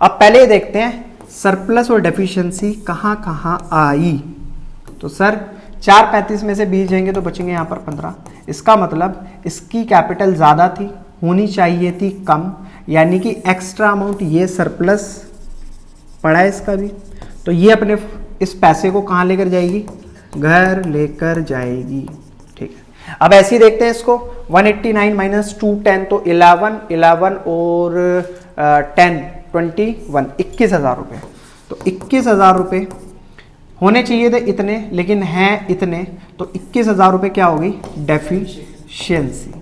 अब पहले देखते हैं सरप्लस और डेफिशिएंसी कहाँ कहाँ आई। तो सर 4,35 में से 20 जाएंगे तो बचेंगे यहाँ पर 15, इसका मतलब इसकी कैपिटल ज़्यादा थी, होनी चाहिए थी कम, यानी कि एक्स्ट्रा अमाउंट ये सरप्लस पड़ा है इसका भी, तो ये अपने इस पैसे को कहाँ लेकर जाएगी, घर लेकर जाएगी, ठीक है। अब ऐसे ही देखते हैं इसको, 189 माइनस 210 तो 11 11 और 10 21 21,000 रुपये। तो 21,000 रुपये होने चाहिए थे इतने, लेकिन हैं इतने, तो 21,000 रुपये क्या होगी, डेफिशिएंसी।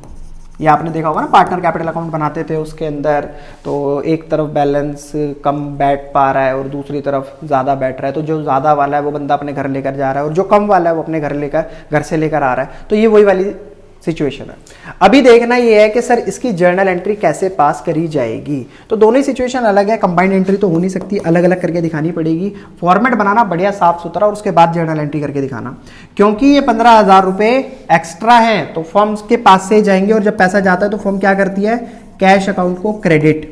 ये आपने देखा होगा ना, पार्टनर कैपिटल अकाउंट बनाते थे उसके अंदर, तो एक तरफ बैलेंस कम बैठ पा रहा है और दूसरी तरफ ज़्यादा बैठ रहा है, तो जो ज़्यादा वाला है वो बंदा अपने घर लेकर जा रहा है और जो कम वाला है वो अपने घर से लेकर आ रहा है। तो ये वही वाली सिचुएशन है। अभी देखना ये है कि सर इसकी जर्नल एंट्री कैसे पास करी जाएगी। तो दोनों ही सिचुएशन अलग है, कंबाइंड एंट्री तो हो नहीं सकती, अलग अलग करके दिखानी पड़ेगी। फॉर्मेट बनाना बढ़िया साफ सुथरा और उसके बाद जर्नल एंट्री करके दिखाना, क्योंकि ये 15,000 रुपये एक्स्ट्रा है तो फर्म के पास से जाएंगे और जब पैसा जाता है तो फर्म क्या करती है, कैश अकाउंट को क्रेडिट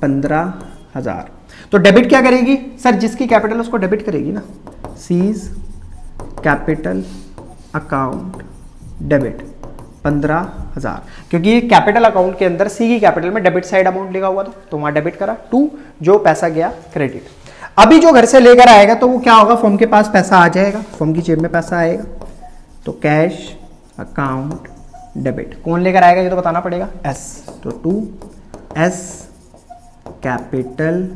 15,000, तो डेबिट क्या करेगी सर, जिसकी कैपिटल उसको डेबिट करेगी ना, सीज कैपिटल अकाउंट डेबिट 15,000, क्योंकि ये कैपिटल अकाउंट के अंदर सी की कैपिटल में डेबिट साइड अमाउंट लिखा हुआ था तो वहां डेबिट करा, 2 जो पैसा गया क्रेडिट। अभी जो घर से लेकर आएगा तो वो क्या होगा, फर्म के पास पैसा आ जाएगा, फर्म की जेब में पैसा आएगा, तो कैश अकाउंट डेबिट कौन लेकर आएगा ये तो बताना पड़ेगा, एस, तो 2S कैपिटल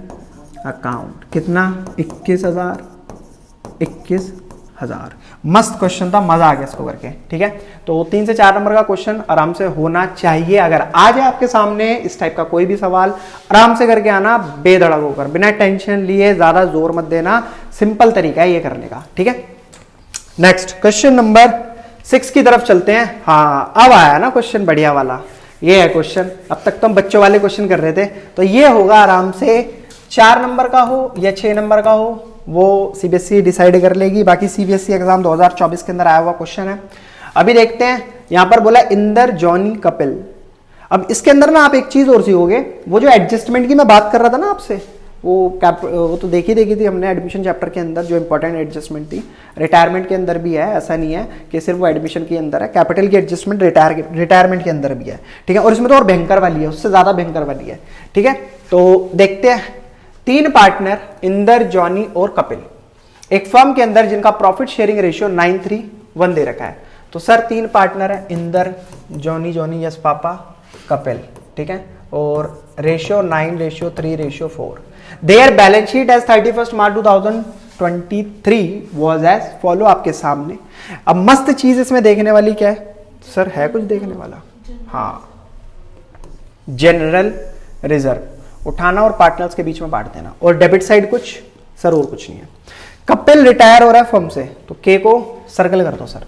अकाउंट कितना, 21,000। मस्त क्वेश्चन था, मजा आ गया इसको करके, ठीक है। तो 3 से 4 नंबर का क्वेश्चन आराम से होना चाहिए। अगर आ जाए आपके सामने इस टाइप का कोई भी सवाल, आराम से करके आना, बेधड़क होकर, बिना टेंशन लिए, ज्यादा जोर मत देना, सिंपल तरीका है ये करने का, ठीक है। नेक्स्ट क्वेश्चन नंबर 6 की तरफ चलते हैं। हाँ अब आया ना क्वेश्चन बढ़िया वाला, ये है क्वेश्चन। अब तक तो हम बच्चों वाले क्वेश्चन कर रहे थे, तो ये होगा आराम से 4 नंबर का हो या 6 नंबर का हो वो सीबीएसई डिसाइड कर लेगी। बाकी सीबीएसई एग्जाम 2024 के अंदर आया हुआ क्वेश्चन है। अभी देखते हैं, यहां पर बोला इंदर जॉनी कपिल। अब इसके अंदर ना आप एक चीज और सीखोगे, वो जो एडजस्टमेंट की मैं बात कर रहा था ना आपसे, वो तो देखी थी हमने एडमिशन चैप्टर के अंदर, जो इंपॉर्टेंट एडजस्टमेंट थी। रिटायरमेंट के अंदर भी है, ऐसा नहीं है कि सिर्फ वो एडमिशन के अंदर है, कैपिटल की एडजस्टमेंट रिटायरमेंट के अंदर भी है, ठीक है। और इसमें तो और भयंकर वाली है, उससे ज़्यादा भयंकर वाली है, ठीक है। तो देखते हैं, 3 पार्टनर इंदर, जॉनी और कपिल, एक फर्म के अंदर जिनका प्रॉफिट शेयरिंग रेशियो 9:3:1 दे रखा है। तो सर 3 पार्टनर है, Inder, Johnny yes papa, Kapil, ठीक है, और ratio 9:3:4। Their balance sheet as 31 March 2023 was as follow, आपके सामने। अब मस्त चीज इसमें देखने वाली क्या है सर, है कुछ देखने वाला? हाँ, जनरल रिजर्व उठाना और पार्टनर्स के बीच में बांट देना, और डेबिट साइड कुछ सर, और कुछ नहीं है। कपिल रिटायर हो रहा है फर्म से, तो के को सर्कल कर दो सर,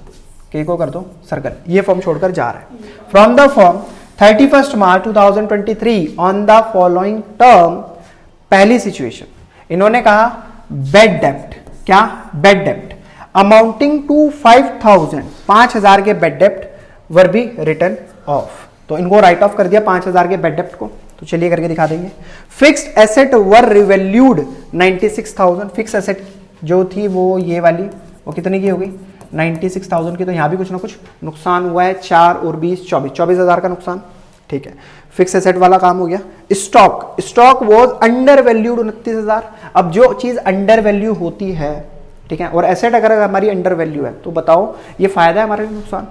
के को कर दो सर्कल, ये फर्म छोड़कर जा रहा है। From the firm 31 March 2023 on the following term, पहली सिचुएशन इन्होंने कहा बेड डेप्ट, क्या बेड डेप्ट अमाउंटिंग टू 5,000, 5,000 के बेड डेप्ट वर बी रिटर्न ऑफ, तो इनको राइट ऑफ कर दिया 5,000 के बेड डेप्ट को। तो चलिए करके दिखा देंगे। फिक्स्ड एसेट वर रिवैल्यूड 96,000, फिक्स एसेट जो थी वो ये वाली, वो कितने की होगी 96,000 की, तो यहां भी कुछ ना कुछ नुकसान हुआ है, 4 और 20 24,000 का नुकसान, ठीक है। फिक्स एसेट वाला काम हो गया। Stock was under valued 29,000। अब जो चीज अंडर वैल्यू होती है, ठीक है, और एसेट अगर हमारी अंडर वैल्यू है, तो बताओ ये फायदा है हमारे नुकसान?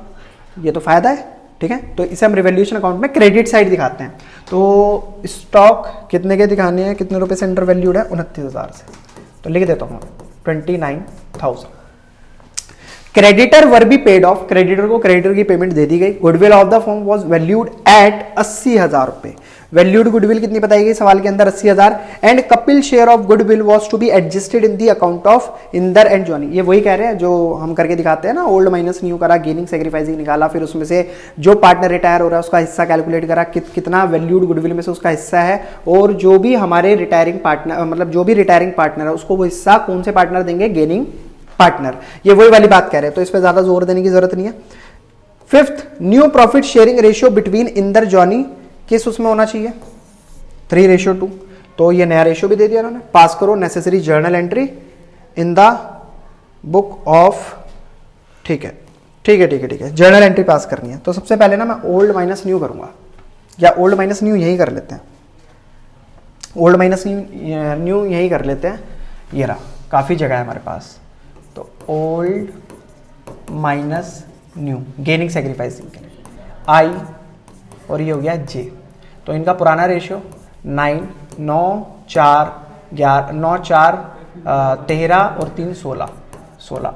ये तो फायदा है, ठीक है। तो इसे हम रिवैल्यूएशन अकाउंट में क्रेडिट साइड दिखाते हैं। तो स्टॉक कितने के दिखाने हैं, कितने रुपए से अंडर वैल्यूड है, 29,000 से, तो लिख देता हूं 29,000। Creditor were be paid off, creditor को क्रेडिटर की पेमेंट दे दी गई। Goodwill of the firm was valued at 80,000 रुपए। वैल्यूड गुडविल कितनी बताई गई सवाल के अंदर, 80,000। And Kapil share of goodwill was to be adjusted in the account of Inder and Johnny. ये वही कह रहे हैं जो हम करके दिखाते हैं ना, ओल्ड माइनस न्यू करा, गेनिंग सेक्रीफाइसिंग निकाला, फिर उसमें से जो पार्टनर रिटायर हो रहा है उसका हिस्सा कैलकुलेट करा, कितना वैल्यूड गुडविल में से उसका हिस्सा है, और जो भी हमारे रिटायरिंग पार्टनर, मतलब जो भी रिटायरिंग पार्टनर है उसको वो हिस्सा कौन से पार्टनर देंगे, गेनिंग पार्टनर। ये वही वाली बात कह रहे हैं, तो इस पे ज्यादा जोर देने की जरूरत नहीं है। 5th, new profit sharing ratio between Inder Johnny किस उसमें होना चाहिए, 3:2। तो ये नया रेशियो भी दे दिया उन्होंने। पास करो necessary journal entry in the book of, ठीक है, जर्नल एंट्री पास करनी है। तो सबसे पहले ना मैं ओल्ड माइनस न्यू करूंगा, या ओल्ड माइनस न्यू यही कर लेते हैं, ओल्ड माइनस न्यू यही कर लेते हैं। ये रहा, काफी जगह है हमारे पास। तो old minus new gaining sacrificing के लिए आई, और ये हो गया जे। तो इनका पुराना रेशियो 9, 4, 13 और 3 16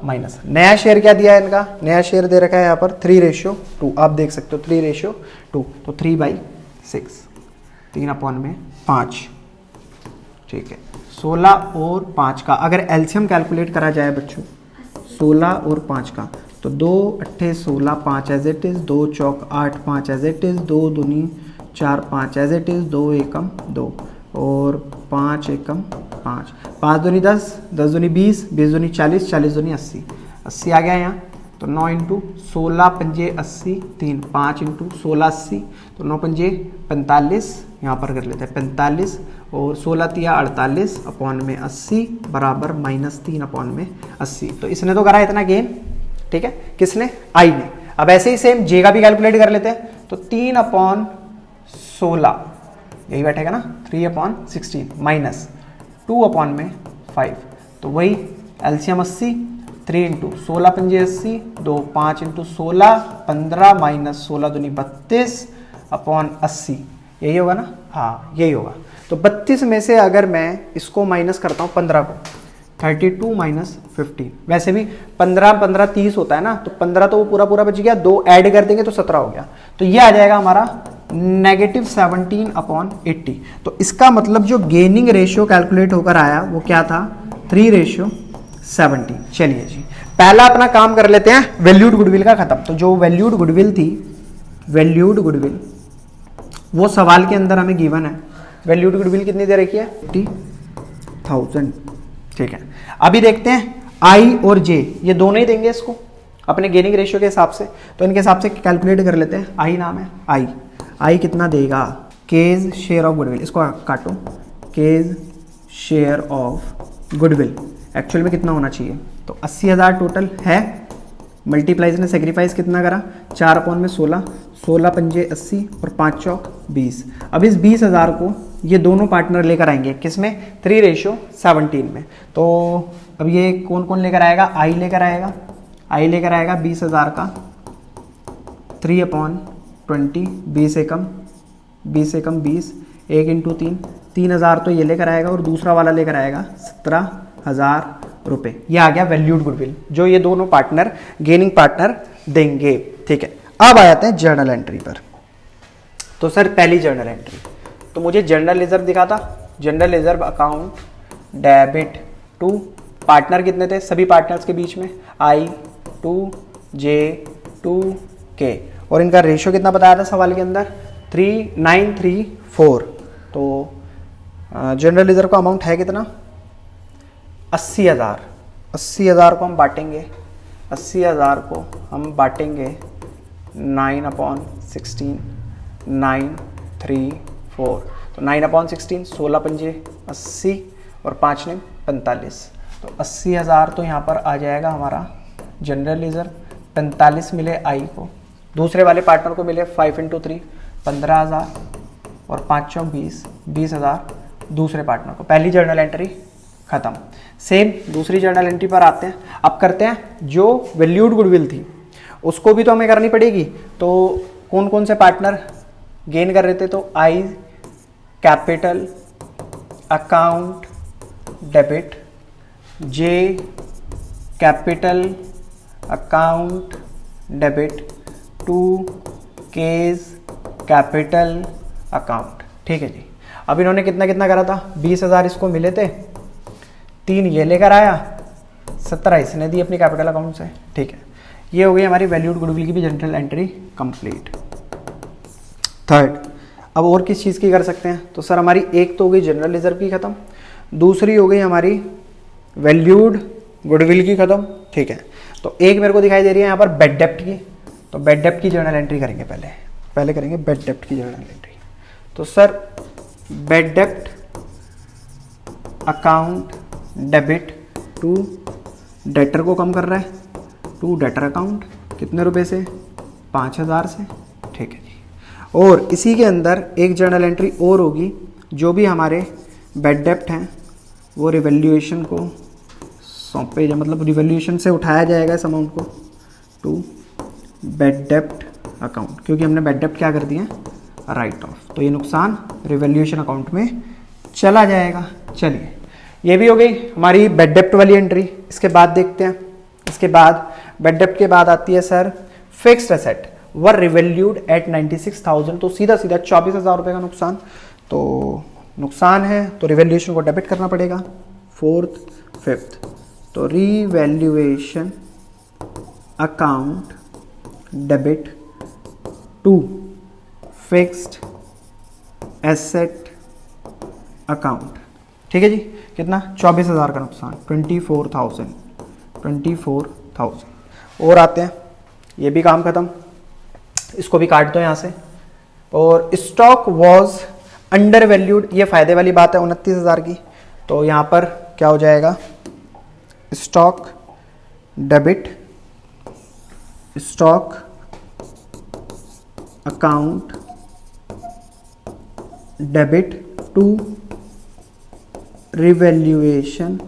माइनस नया शेयर क्या दिया है इनका, नया शेयर दे रखा है यहाँ पर 3:2। आप देख सकते हो 3:2, तो 3/6, 3/5, ठीक है। 16 और 5 का अगर एलसीएम कैलकुलेट करा जाए बच्चों, 16 और 5 का, तो 2 8 16, 5 एज इट इज, 2 चौक 8, 5 एज इट इज, 2 दूनी 4, 5 एज इट इज, 2 एकम 2 और 5 एकम 5, 5 दूनी 10, 10 दूनी 20, 20 दूनी 40, 40 दूनी 80, 80 आ गया यहाँ। तो 9 इंटू 16 पंजे 80, 3 5 इंटू 16 80, तो 9 पंजे 45, यहाँ पर कर लेते हैं 45, और 16 तिया 48 अपॉन में 80 बराबर -3 में 80। तो इसने तो करा इतना गेन, ठीक है, किसने, आई ने। अब ऐसे ही सेम जे का भी कैलकुलेट कर लेते हैं। तो 3/16 यही बैठेगा ना, 3/16 माइनस 2/5, तो वही एलसीएम 80, 3 इंटू 16 पंजे 80, 2 5 इंटू 16 15 माइनस 16 दूनी 32 अपॉन 80, यही होगा ना, हाँ यही होगा। तो 32 में से अगर मैं इसको माइनस करता हूँ 15 को, 32 माइनस 15, वैसे भी 15 15 30 होता है ना, तो 15 तो वो पूरा बच गया, 2 ऐड कर देंगे तो 17 हो गया। तो ये आ जाएगा हमारा -17/80। तो इसका मतलब जो गेनिंग रेशियो कैलकुलेट होकर आया वो क्या था, 3:17। चलिए जी, पहला अपना काम कर लेते हैं वैल्यूड गुडविल का खत्म। तो जो वैल्यूड गुडविल थी, वैल्यूड गुडविल वो सवाल के अंदर हमें गिवन है। वैल्यूड गुडविल कितनी दे रखी है, 50,000, ठीक है। अभी देखते हैं आई और जे, ये दोनों ही देंगे इसको अपने गेनिंग रेशियो के हिसाब से। तो इनके हिसाब से कैलकुलेट कर लेते हैं। आई नाम है, आई कितना देगा, केज शेयर ऑफ गुडविल, इसको काटो, K's share of goodwill actual में कितना होना चाहिए, तो 80,000 टोटल है, मल्टीप्लाइज ने सेक्रीफाइस कितना करा, 4 अपॉन में 16, 16 पंजे 80 और 5 चौक 20। अब इस 20,000 को ये दोनों पार्टनर लेकर आएंगे किसमें, 3:17 में। तो अब ये कौन कौन लेकर आएगा, आई लेकर आएगा, आई लेकर आएगा 20,000 का 3/20, 20 एकम 20, 1 इंटू 3, 3,000 तो ये लेकर आएगा और दूसरा वाला लेकर आएगा 17,000 रुपये। ये आ गया वैल्यूड गुडविल जो ये दोनों पार्टनर गेनिंग पार्टनर देंगे। ठीक है, अब आ जाते हैं जर्नल एंट्री पर। तो सर पहली जर्नल एंट्री, तो मुझे जर्नल रिजर्व दिखा था, general reserve account debit to partner कितने थे, सभी पार्टनर्स के बीच में I to J to K, और इनका रेशियो कितना बताया था सवाल के अंदर, 3:9:3:4। तो जनरल रिजर्व का अमाउंट है कितना, 80,000। 80,000 को हम बांटेंगे, 80,000 को हम बांटेंगे 9/16, 9:3:4। तो 9/16, 16 पंजे 80 और 5 ने 45। तो 80,000 तो यहाँ पर आ जाएगा हमारा जनरल रिजर्व, 45 मिले आई को, दूसरे वाले पार्टनर को मिले 5 × 3 15,000 और 5 चौक 20, 20,000 दूसरे पार्टनर को। पहली जर्नल एंट्री खत्म। सेम दूसरी जर्नल एंट्री पर आते हैं। अब करते हैं जो वैल्यूड गुडविल थी उसको भी तो हमें करनी पड़ेगी। तो कौन कौन से पार्टनर गेन कर रहे थे, तो I's capital account debit, J's capital account debit, to K's capital account. ठीक है जी, अब इन्होंने कितना कितना करा था, 20,000 इसको मिले थे, 3 ये लेकर आया, 17 इसने दी अपनी कैपिटल अकाउंट से। ठीक है, ये हो गई हमारी वैल्यूड गुडविल की भी जनरल एंट्री कंप्लीट। थर्ड, अब और किस चीज़ की कर सकते हैं, तो सर हमारी एक तो हो गई जनरल रिजर्व की खत्म, दूसरी हो गई हमारी वैल्यूड गुडविल की खत्म। ठीक है, तो एक मेरे को दिखाई दे रही है यहाँ पर बेड डेप्ट की, तो बेड डेप्ट की जर्नल एंट्री करेंगे पहले करेंगे बेड डेप्ट की जर्नल एंट्री। तो सर बेड डेप्ट अकाउंट डेबिट टू डेटर को कम कर रहा है, टू डेटर अकाउंट कितने रुपए से, 5,000 से। ठीक है जी, और इसी के अंदर एक जर्नल एंट्री और होगी, जो भी हमारे बेड डेप्ट हैं वो रिवैल्यूएशन को सौंपे, मतलब रिवैल्यूएशन से उठाया जाएगा इस अमाउंट को, टू बेड डेप्ट अकाउंट, क्योंकि हमने बेड डेप्ट क्या कर दिया, राइट ऑफ। तो ये नुकसान रिवैल्यूएशन अकाउंट में चला जाएगा। चलिए, ये भी हो गई हमारी बेड डेप्ट वाली एंट्री। इसके बाद देखते हैं, इसके बाद बेड डेप्ट के बाद आती है सर फिक्स्ड एसेट वर रिवैल्यूड एट 96,000। तो सीधा 24,000 रुपये का नुकसान, तो नुकसान है तो रिवैल्यूएशन को डेबिट करना पड़ेगा, 4th 5th। तो revaluation account debit to fixed asset account. ठीक है जी, कितना, 24,000 का नुकसान, 24,000। और आते हैं, ये भी काम खत्म, इसको भी काट दो यहाँ से। और स्टॉक वॉज अंडर वैल्यूड, ये फायदे वाली बात है 29,000 की, तो यहाँ पर क्या हो जाएगा, stock debit stock account debit to revaluation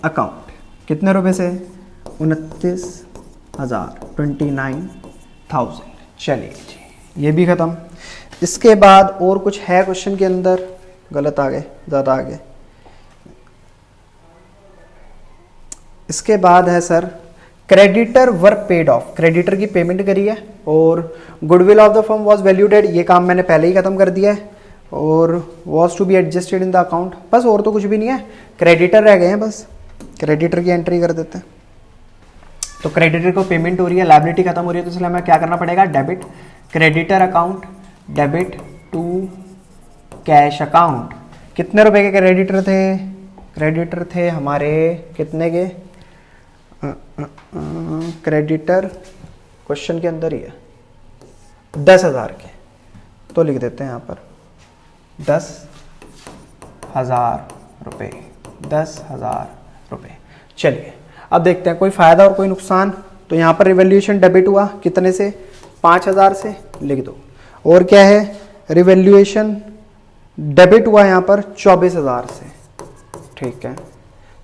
account, कितने रुपए से, 29,000, 29,000। चलिए जी, ये भी खत्म। इसके बाद और कुछ है क्वेश्चन के अंदर, गलत आ गए, ज़्यादा आ गए। इसके बाद है sir creditor were paid off, creditor की पेमेंट करी है, और goodwill of the firm was valued, ये काम मैंने पहले ही खत्म कर दिया है, और was to be adjusted in the account. बस और तो कुछ भी नहीं है, क्रेडिटर रह गए हैं, बस क्रेडिटर की एंट्री कर देते हैं। तो क्रेडिटर को पेमेंट हो रही है, लायबिलिटी खत्म हो रही है, तो इसलिए हमें क्या करना पड़ेगा, debit creditor account debit to cash account. कितने रुपए के क्रेडिटर थे, क्रेडिटर थे हमारे कितने के, क्रेडिटर क्वेश्चन के अंदर ही है 10,000 के, तो लिख देते हैं यहाँ पर 10,000 रुपये, 10,000 रुपये। चलिए अब देखते हैं कोई फायदा और कोई नुकसान। तो यहाँ पर रिवैल्यूएशन डेबिट हुआ कितने से, 5,000 से, लिख दो। और क्या है, रिवैल्यूएशन डेबिट हुआ यहाँ पर 24,000 से, ठीक है।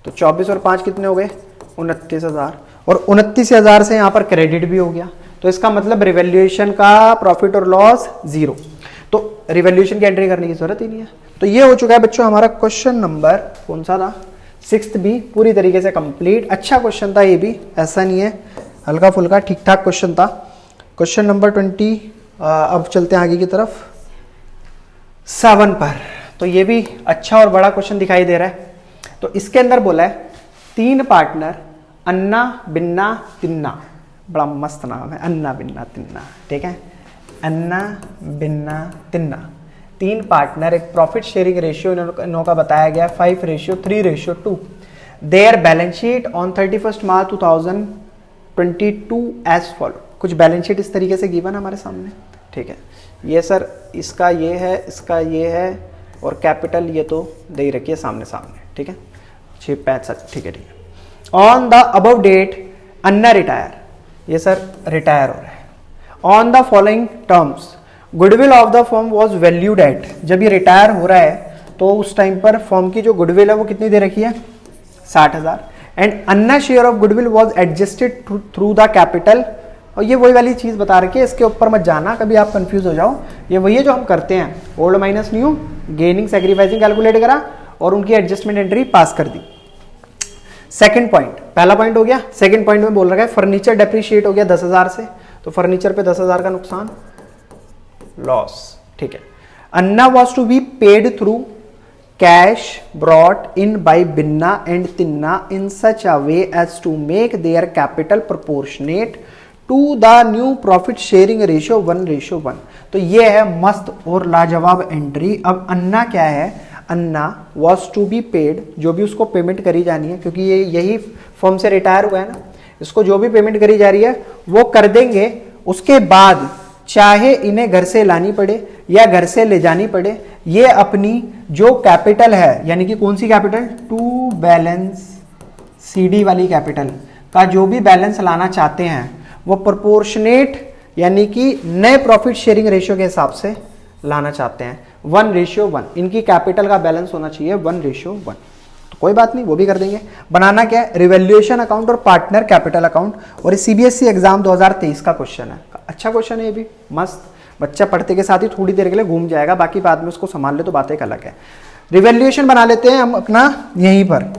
तो 24 और 5 कितने हो गए, 29,000, और 29,000 से यहाँ पर क्रेडिट भी हो गया। तो इसका मतलब रिवैल्यूएशन का प्रॉफिट और लॉस 0, तो रिवैल्यूएशन की एंट्री करने की जरूरत ही नहीं है। तो ये हो चुका है बच्चों हमारा क्वेश्चन नंबर कौन सा था, 6th बी, पूरी तरीके से कंप्लीट। अच्छा क्वेश्चन था ये भी, ऐसा नहीं है, हल्का फुल्का ठीक ठाक क्वेश्चन था। क्वेश्चन नंबर 20, अब चलते हैं आगे की तरफ 7 पर। तो ये भी अच्छा और बड़ा क्वेश्चन दिखाई दे रहा है। तो इसके अंदर बोला है 3 पार्टनर अन्ना बिन्ना तिन्ना, बड़ा मस्त नाम है, अन्ना बिन्ना तिन्ना, ठीक है। अन्ना बिन्ना तिन्ना, 3 पार्टनर, एक प्रॉफिट शेयरिंग रेशियो इनों का बताया गया 5:3:2। Their balance sheet on 31 March 2022 as follow. कुछ बैलेंस शीट इस तरीके से गिवन है हमारे सामने, ठीक है। ये सर इसका ये है, इसका ये है, और कैपिटल ये तो दे ही रखी है सामने सामने, ठीक है, 6-5, ठीक है, ठीक है। On the above date Anna retire, ये सर रिटायर हो रहा है। On the following terms goodwill of the firm was valued at, जब ये रिटायर हो रहा है तो उस टाइम पर फर्म की जो गुडविल है वो कितनी दे रखी है, 60,000। And Anna share of goodwill was adjusted through the capital, और ये वही वाली चीज बता रखी है, इसके ऊपर मत जाना कभी आप कंफ्यूज हो जाओ। ये वही है जो हम करते हैं, old minus new, gaining sacrificing calculate करा और उनकी एडजस्टमेंट एंट्री पास कर दी। सेकंड पॉइंट, पहला पॉइंट हो गया। सेकंड पॉइंट में बोल रखा है फर्नीचर डेप्रिशिएट हो गया 10,000 से, तो फर्नीचर पे 10,000 का नुकसान, लॉस, ठीक है। Anna was to be paid through cash brought in by Binna and Tinna in such a way as to make their capital proportionate to the new profit sharing ratio 1:1। तो ये है मस्त और लाजवाब एंट्री। अब अन्ना क्या है, Anna was to be paid, जो भी उसको पेमेंट करी जानी है, क्योंकि ये यही फर्म से रिटायर हुआ है ना, इसको जो भी पेमेंट करी जा रही है वो कर देंगे। उसके बाद चाहे इन्हें घर से लानी पड़े या घर से ले जानी पड़े, ये अपनी जो कैपिटल है, यानी कि कौन सी कैपिटल, टू बैलेंस सीडी वाली कैपिटल का जो भी बैलेंस लाना चाहते हैं वो प्रोपोर्शनेट, यानी कि नए प्रॉफिट शेयरिंग रेशियो के हिसाब से लाना चाहते हैं 1:1। इनकी कैपिटल का बैलेंस होना चाहिए 1:1। तो कोई बात नहीं, वो भी कर देंगे। बनाना क्या है, रिवैल्यूएशन अकाउंट और पार्टनर कैपिटल अकाउंट, और ये सीबीएसई एग्जाम 2023 का क्वेश्चन है। अच्छा क्वेश्चन है ये भी, मस्त। बच्चा पढ़ते के साथ ही थोड़ी देर के लिए घूम जाएगा, बाकी बाद में उसको संभाल ले तो बात एक अलग है। रिवैल्यूएशन बना लेते हैं हम अपना यहीं पर,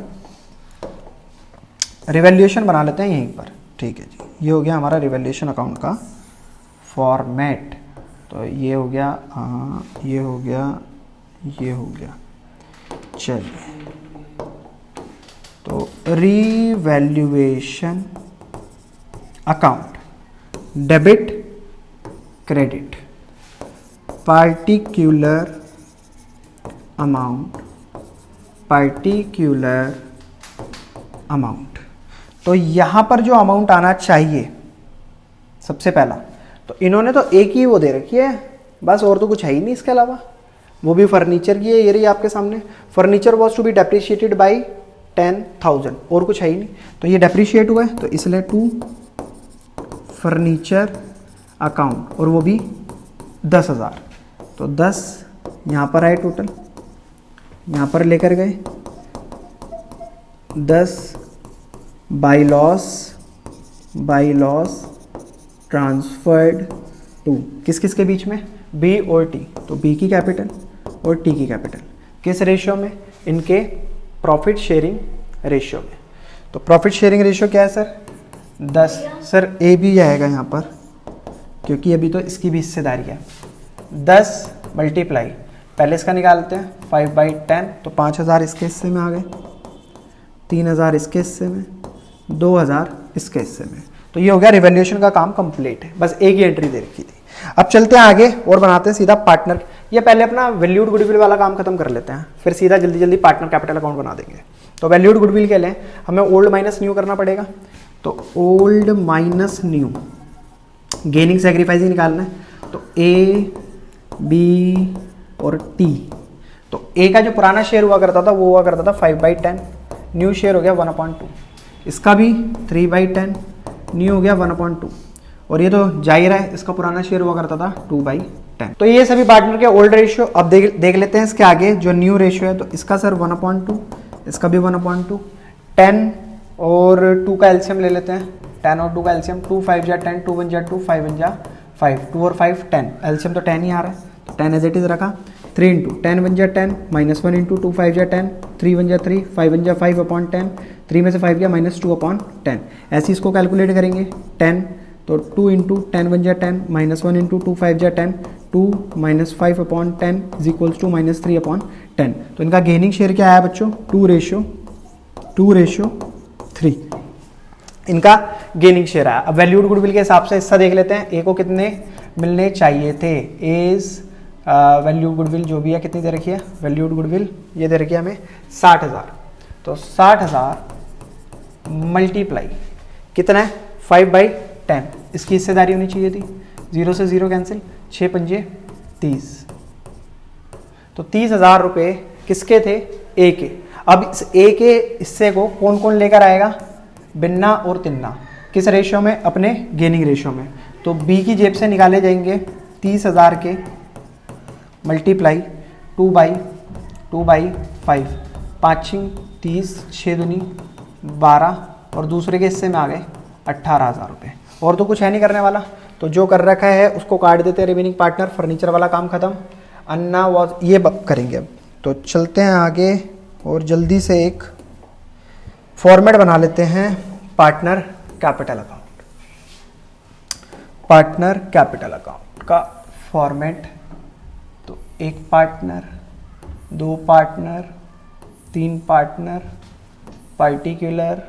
रिवैल्यूएशन बना लेते हैं यहीं पर, ठीक है जी। ये हो गया हमारा रिवैल्यूएशन अकाउंट का फॉर्मेट। तो ये हो गया, हाँ ये हो गया, ये हो गया। चलिए, तो revaluation account, debit credit, particular amount, particular amount. तो यहां पर जो अमाउंट आना चाहिए सबसे पहला, तो इन्होंने तो एक ही वो दे रखी है बस, और तो कुछ है ही नहीं इसके अलावा, वो भी फर्नीचर की है। ये रही आपके सामने, furniture was to be depreciated by 10,000, और कुछ है ही नहीं। तो ये डेप्रिशिएट हुआ है, तो इसलिए टू फर्नीचर अकाउंट, और वो भी 10,000। तो 10 यहाँ पर आए टोटल, यहाँ पर लेकर गए 10 बाई लॉस ट्रांसफर्ड टू किस किस के बीच में, बी और टी। तो बी की कैपिटल और टी की कैपिटल किस रेशियो में, इनके प्रॉफिट शेयरिंग रेशियो में। तो प्रॉफिट शेयरिंग रेशियो क्या है सर, 10। सर ए भी आएगा यहाँ पर, क्योंकि अभी तो इसकी भी हिस्सेदारी है। 10 मल्टीप्लाई, पहले इसका निकालते हैं 5/10, तो 5,000 इसके हिस्से में आ गए, 3,000 इसके हिस्से में, 2,000 इसके हिस्से में। तो ये हो गया रिवैल्यूएशन का काम कंप्लीट है, बस एक ही एंट्री दे रखी थी। अब चलते हैं आगे और बनाते हैं सीधा पार्टनर। ये पहले अपना वैल्यूड गुडविल वाला काम खत्म कर लेते हैं, फिर सीधा जल्दी जल्दी पार्टनर कैपिटल अकाउंट बना देंगे। तो वैल्यूड गुडविल के लिए हमें ओल्ड माइनस न्यू करना पड़ेगा। तो old minus new, gaining sacrificing निकालना है। तो ए बी और टी तो ए का जो पुराना शेयर हुआ करता था वो हुआ करता था 5/10, न्यू शेयर हो गया 1/2। इसका भी 3/10, न्यू हो गया 1/2। और ये तो जाहिर है इसका पुराना शेयर हुआ करता था 2/10। तो ये सभी पार्टनर के ओल्ड रेशियो। अब देख लेते हैं इसके आगे जो न्यू रेशियो है। तो इसका सर 1/2, इसका भी 1/2। 10 और 2 का एलसीएम ले लेते हैं। 10 और 2 का एलसीएम, 2 5 जा 10, 2 1 जा 2, 5 1 जा 5, 2 और 5 10, एलसीएम तो 10 ही आ रहा है, तो 10 एज इट इज रखा। 3 इंटू 10 1 जा 10, -1 इंटू 2 5 जा 10, 3 1 जा 3, 5 1 जा 5/10, 3 में से 5 गया -2/10। ऐसे इसको कैलकुलेट करेंगे 10, तो 2 इंटू 10 1 जा 10, -1 इंटू 2 5 जा 10, 2 -5/10 इज इक्वल्स टू -3/10। तो इनका गेनिंग शेयर क्या आया बच्चों? 2:3 इनका गेनिंग शेयर आया। अब वैल्यूड गुडविल के हिसाब से हिस्सा देख लेते हैं। ए को कितने मिलने चाहिए थे? एज वैल्यूड गुडविल जो भी है कितनी दे रखी है? वैल्यूड गुडविल ये दे रखी है हमें 60,000। तो 60,000 मल्टीप्लाई कितना है? 5/10। इसकी हिस्सेदारी होनी चाहिए थी, 0 से 0 कैंसिल, 6 पंजे 30। तो 30,000 रुपये किसके थे? ए के। अब इस ए के हिस्से को कौन कौन लेकर आएगा? बिन्ना और तिन्ना। किस रेशियो में? अपने गेनिंग रेशियो में। तो बी की जेब से निकाले जाएंगे 30,000 के मल्टीप्लाई 2/5, 5 30, 6 दूनी 12 और दूसरे के हिस्से में आ गए 18,000 रुपये। और तो कुछ है नहीं करने वाला, तो जो कर रखा है उसको काट देते हैं रिमेनिंग पार्टनर। फर्नीचर वाला काम खत्म। अन्ना वॉज ये करेंगे। अब तो चलते हैं आगे और जल्दी से एक फॉर्मेट बना लेते हैं partner capital account. Partner capital account का फॉर्मेट, तो 1 partner, 2 partner, 3 partner, particular,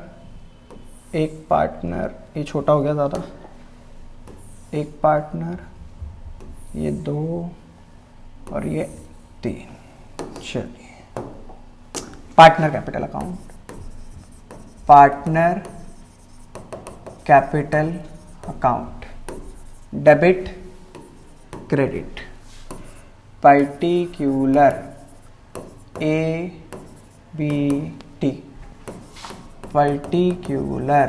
1 partner, ये छोटा हो गया ज़्यादा, 1 पार्टनर, ये 2 और ये 3। चलिए partner capital account, partner capital account, debit credit, particular ABT, particular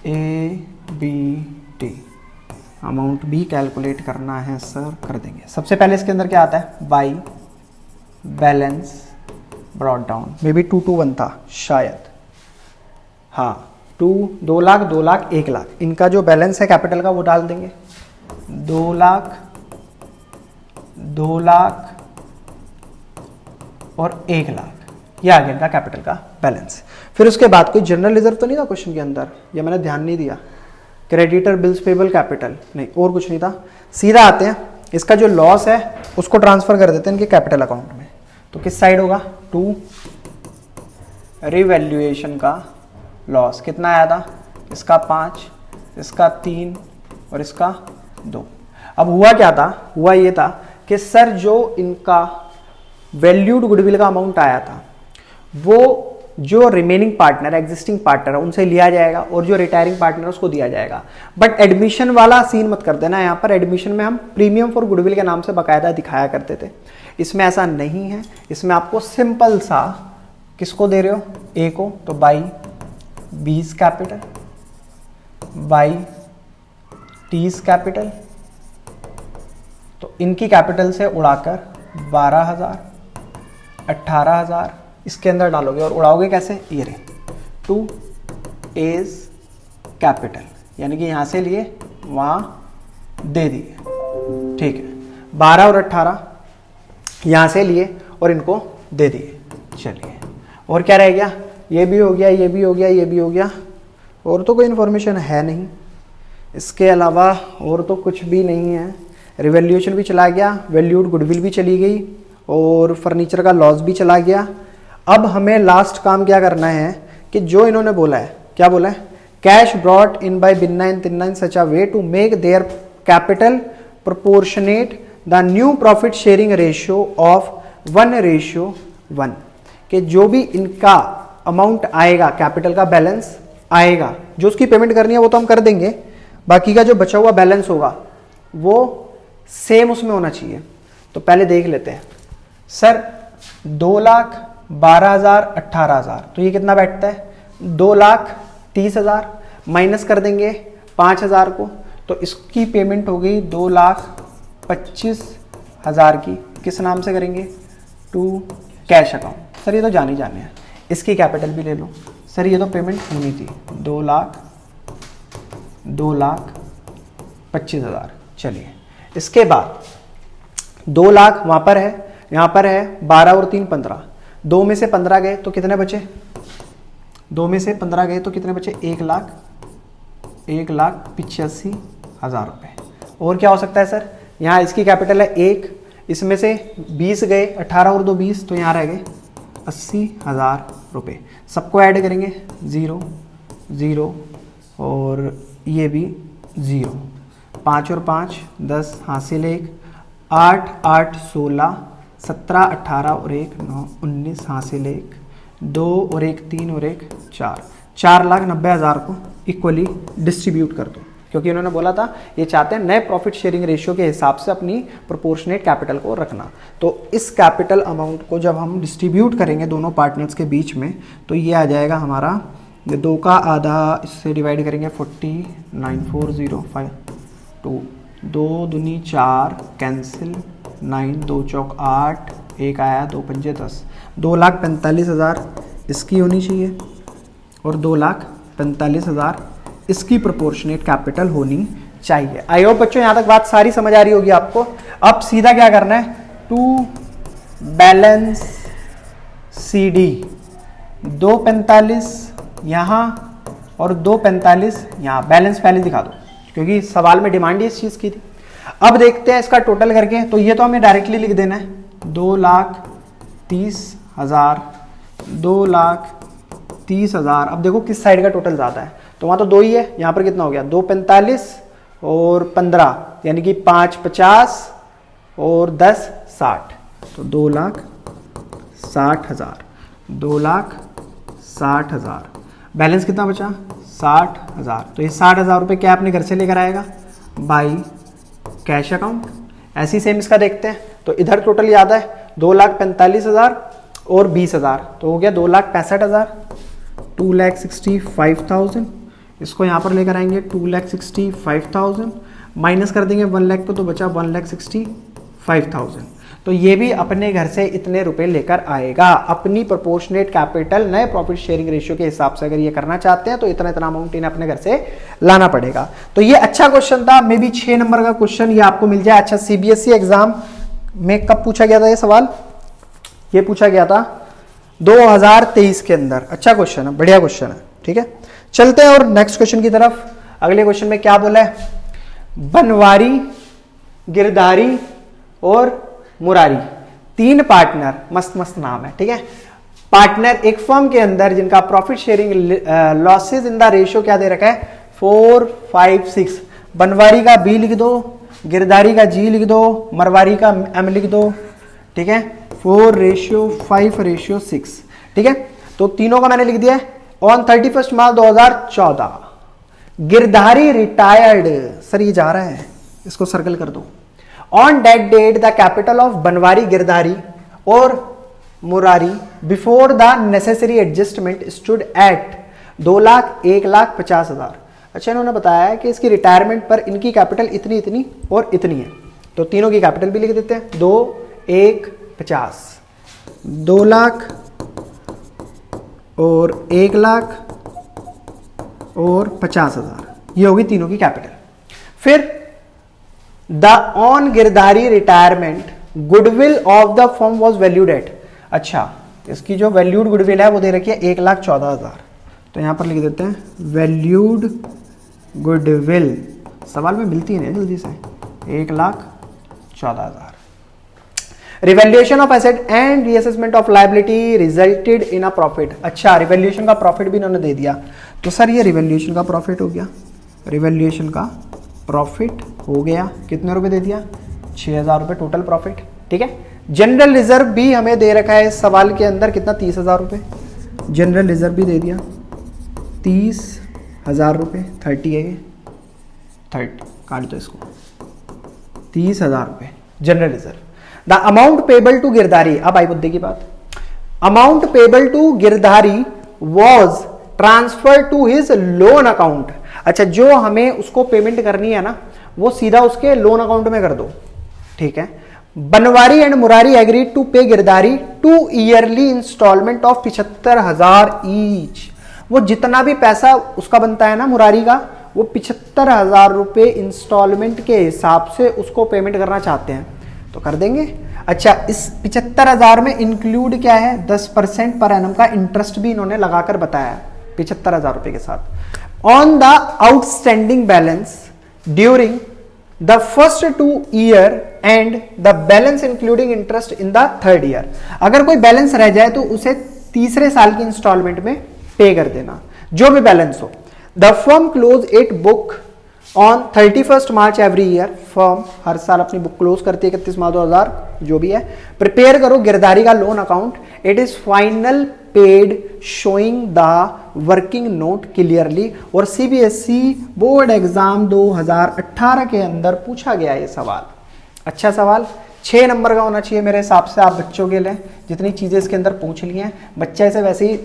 ABT। Amount भी कैलकुलेट करना है सर, कर देंगे। सबसे पहले इसके अंदर क्या आता है? By balance brought down, may be 221 था शायद, हाँ 2 लाख 2 लाख 1 लाख। इनका जो बैलेंस है कैपिटल का वो डाल देंगे। 2 लाख 2 लाख और 1 लाख, ये आ गया इनका कैपिटल का बैलेंस। फिर उसके बाद कोई जनरल रिजर्व तो नहीं था क्वेश्चन के अंदर, ये मैंने ध्यान नहीं दिया। क्रेडिटर बिल्स पेबल कैपिटल नहीं, और कुछ नहीं था। सीधा आते हैं, इसका जो लॉस है उसको ट्रांसफर कर देते हैं इनके कैपिटल अकाउंट में। तो किस साइड होगा? 2 रिवैल्यूएशन का लॉस कितना आया था? इसका 5, इसका 3 और इसका 2। अब हुआ क्या था? हुआ ये था कि सर जो इनका वैल्यूड गुडविल का अमाउंट आया था वो जो रिमेनिंग पार्टनर एग्जिस्टिंग पार्टनर है उनसे लिया जाएगा और जो रिटायरिंग पार्टनर है उसको दिया जाएगा। बट एडमिशन वाला सीन मत कर देना। यहाँ पर एडमिशन में हम प्रीमियम फॉर गुडविल के नाम से बाकायदा दिखाया करते थे, इसमें ऐसा नहीं है। इसमें आपको सिंपल सा किसको दे रहे हो? ए को, तो बाई बीस कैपिटल बाई टीज कैपिटल, तो इनकी कैपिटल से उड़ाकर 12,000 18,000 इसके अंदर डालोगे और उड़ाओगे कैसे? ये रहे 2 एज कैपिटल, यानी कि यहां से लिए वहां दे दिए, ठीक है। 12 और 18 यहां से लिए और इनको दे दिए। चलिए और क्या रह गया? ये भी हो गया, ये भी हो गया, ये भी हो गया, और तो कोई इन्फॉर्मेशन है नहीं इसके अलावा, और तो कुछ भी नहीं है। रिवैल्यूएशन भी चला गया, वैल्यूड गुडविल भी चली गई और फर्नीचर का लॉस भी चला गया। अब हमें लास्ट काम क्या करना है कि जो इन्होंने बोला है, क्या बोला है? Cash brought in by Binna and Tinna in such a way to make their capital proportionate the new profit sharing ratio of 1:1, कि जो भी इनका अमाउंट आएगा, कैपिटल का बैलेंस आएगा, जो उसकी पेमेंट करनी है वो तो हम कर देंगे, बाकी का जो बचा हुआ बैलेंस होगा वो सेम उसमें होना चाहिए। तो पहले देख लेते हैं, सर 2,12,000 18,000, तो ये कितना बैठता है 2,30,000, माइनस कर देंगे 5,000 को, तो इसकी पेमेंट हो गई 2,25,000 की। किस नाम से करेंगे, टू कैश अकाउंट। सर ये तो जाने हैं, इसकी कैपिटल भी ले लो। सर ये तो पेमेंट होनी थी 2,25,000। चलिए इसके बाद 2 लाख वहां पर है, यहां पर है 12 और 3 15, 2 में से 15 गए तो कितने बचे, 2 में से 15 गए तो कितने बचे, 1,85,000 रुपए। और क्या हो सकता है सर, यहाँ इसकी कैपिटल है 1, इसमें से 20 गए, 18 और 2 20, तो यहाँ रह गए 80,000 रुपये। सबको ऐड करेंगे 0 0 और ये भी 0, 5 और 5 10, हासिल 1, 8 8 16, 17 18 और 1 9 19, हासिल 1, 2 और 1 3 और 1 4, 4,90,000 को इक्वली डिस्ट्रीब्यूट कर दो, क्योंकि उन्होंने बोला था ये चाहते हैं नए प्रॉफिट शेयरिंग रेशियो के हिसाब से अपनी प्रोपोर्शनेट कैपिटल को रखना। तो इस कैपिटल अमाउंट को जब हम डिस्ट्रीब्यूट करेंगे दोनों पार्टनर्स के बीच में, तो ये आ जाएगा हमारा 2 का आधा, इससे डिवाइड करेंगे 40 9405 2, 2 दूनी 4 कैंसिल 9, 2 चौक 8, 1 आया, 2 पंजे 10, 2,45,000 इसकी होनी चाहिए और 2,45,000 इसकी प्रोपोर्शनेट कैपिटल होनी चाहिए। आई होप बच्चों यहाँ तक बात सारी समझ आ रही होगी आपको। अब सीधा क्या करना है, टू बैलेंस CD 2,45 यहाँ और 2,45 यहाँ, बैलेंस पहले दिखा दो क्योंकि सवाल में डिमांड ही इस चीज की थी। अब देखते हैं इसका टोटल करके, तो ये तो हमें डायरेक्टली लिख देना है 2,30,000 2,30,000। अब देखो किस साइड का टोटल ज्यादा है, तो वहां तो 2 ही है, यहां पर कितना हो गया 2,45 और 15 यानी कि 5 50 और 10 60, तो 2,60,000 2,60,000। बैलेंस कितना बचा 60,000, तो ये 60,000 रुपये क्या अपने घर से लेकर आएगा बाई कैश अकाउंट। ऐसी सेम इसका देखते हैं, तो इधर टोटल याद है 2,45,000 और 20,000, तो हो गया 2,65,000 2,65,000। इसको यहाँ पर लेकर आएंगे 2,65,000, माइनस कर देंगे 1 लाख को, तो बचा 1,65,000। तो ये भी अपने घर से इतने रुपए लेकर आएगा। अपनी प्रोपोर्शनेट कैपिटल नए प्रॉफिट शेयरिंग रेशियो के हिसाब से अगर ये करना चाहते हैं तो इतना इतना अमाउंट इन्हें अपने घर से लाना पड़ेगा। तो ये अच्छा क्वेश्चन था, मे बी 6 नंबर का क्वेश्चन ये आपको मिल जाए। अच्छा, CBSE एग्जाम में कब पूछा गया था ये सवाल, ये पूछा गया था 2023 के अंदर। अच्छा क्वेश्चन है, बढ़िया क्वेश्चन है, ठीक है। चलते हैं और नेक्स्ट क्वेश्चन की तरफ। अगले क्वेश्चन में क्या बोला है, बनवारी, गिरधारी और मुरारी 3 पार्टनर, मस्त मस्त नाम है, ठीक है। पार्टनर एक फर्म के अंदर जिनका profit sharing losses in the ratio क्या दे रखा है 4 5 6। बनवारी का B लिख दो, गिरधारी का G लिख दो, मरवारी का M लिख दो, ठीक है। 4:5:6, ठीक है। तो तीनों का मैंने लिख दिया है। On 31 March 2014 Girdhari retired, sir ये जा रहा है, इसको सर्कल कर दो। On that date the capital of Banwari, Girdhari और Murari before the necessary adjustment stood at 2 lakh 1,50,000। अच्छा, इन्होंने बताया कि इसकी रिटायरमेंट पर इनकी कैपिटल इतनी इतनी और इतनी है, तो तीनों की कैपिटल भी लिख देते हैं। 2 1 50, 2 लाख और 1 लाख और 50,000, ये होगी तीनों की कैपिटल। फिर the on Girdhari retirement goodwill of the firm was valued eight. अच्छा, इसकी जो वैल्यूड गुडविल है वो दे रखी है 1,14,000, तो यहां पर लिख देते हैं वैल्यूड गुडविल, सवाल में मिलती है ना जल्दी से, 1,14,000। Revaluation of asset and reassessment of liability resulted in a profit. अच्छा, रिवैल्यूएशन का प्रॉफिट भी इन्होंने दे दिया, तो सर ये रिवैल्यूएशन का प्रॉफिट हो गया, रिवैल्यूएशन का प्रॉफिट हो गया, कितने रुपए दे दिया 6,000 रुपए टोटल प्रॉफिट, ठीक है। जनरल रिजर्व भी हमें दे रखा है इस सवाल के अंदर, कितना 30,000 रुपए, जनरल रिजर्व भी दे दिया 30,000 रुपए, 30 है ये, 30 काट दो इसको, 30,000 रुपए general reserve. The amount payable to Girdhari, अब आई मुद्दे की बात, amount payable to Girdhari was transfer to his loan account. अच्छा, जो हमें उसको पेमेंट करनी है ना, वो सीधा उसके लोन अकाउंट में कर दो, ठीक है। Banwari and Murari agreed to pay Girdhari 2 yearly instalment of 75,000 each. वो जितना भी पैसा उसका बनता है ना मुरारी का, वो 75,000 रुपए इंस्टॉलमेंट के हिसाब से उसको पेमेंट करना चाहते हैं, तो कर देंगे। अच्छा, इस 75,000 में इंक्लूड क्या है, 10% पर एनम का इंटरेस्ट भी इन्होंने लगाकर बताया 75,000 रुपए के साथ। On the outstanding balance during the first 2 year and the balance including interest in the 3rd year. अगर कोई बैलेंस रह जाए तो उसे तीसरे साल की इंस्टॉलमेंट में पे कर देना, जो भी बैलेंस हो। The firm close it book on 31 March every year. Firm हर साल अपनी बुक क्लोज करती है 31 मार्च 2000, जो भी है। प्रिपेयर करो गिरधारी का loan account, it is final paid showing the working note clearly. और सीबीएसई बोर्ड एग्जाम 2018 के अंदर पूछा गया ये सवाल, अच्छा सवाल, 6 नंबर का होना चाहिए मेरे हिसाब से। आप बच्चों के लिए जितनी चीजें इसके अंदर पूछ ली हैं, बच्चा इसे वैसे ही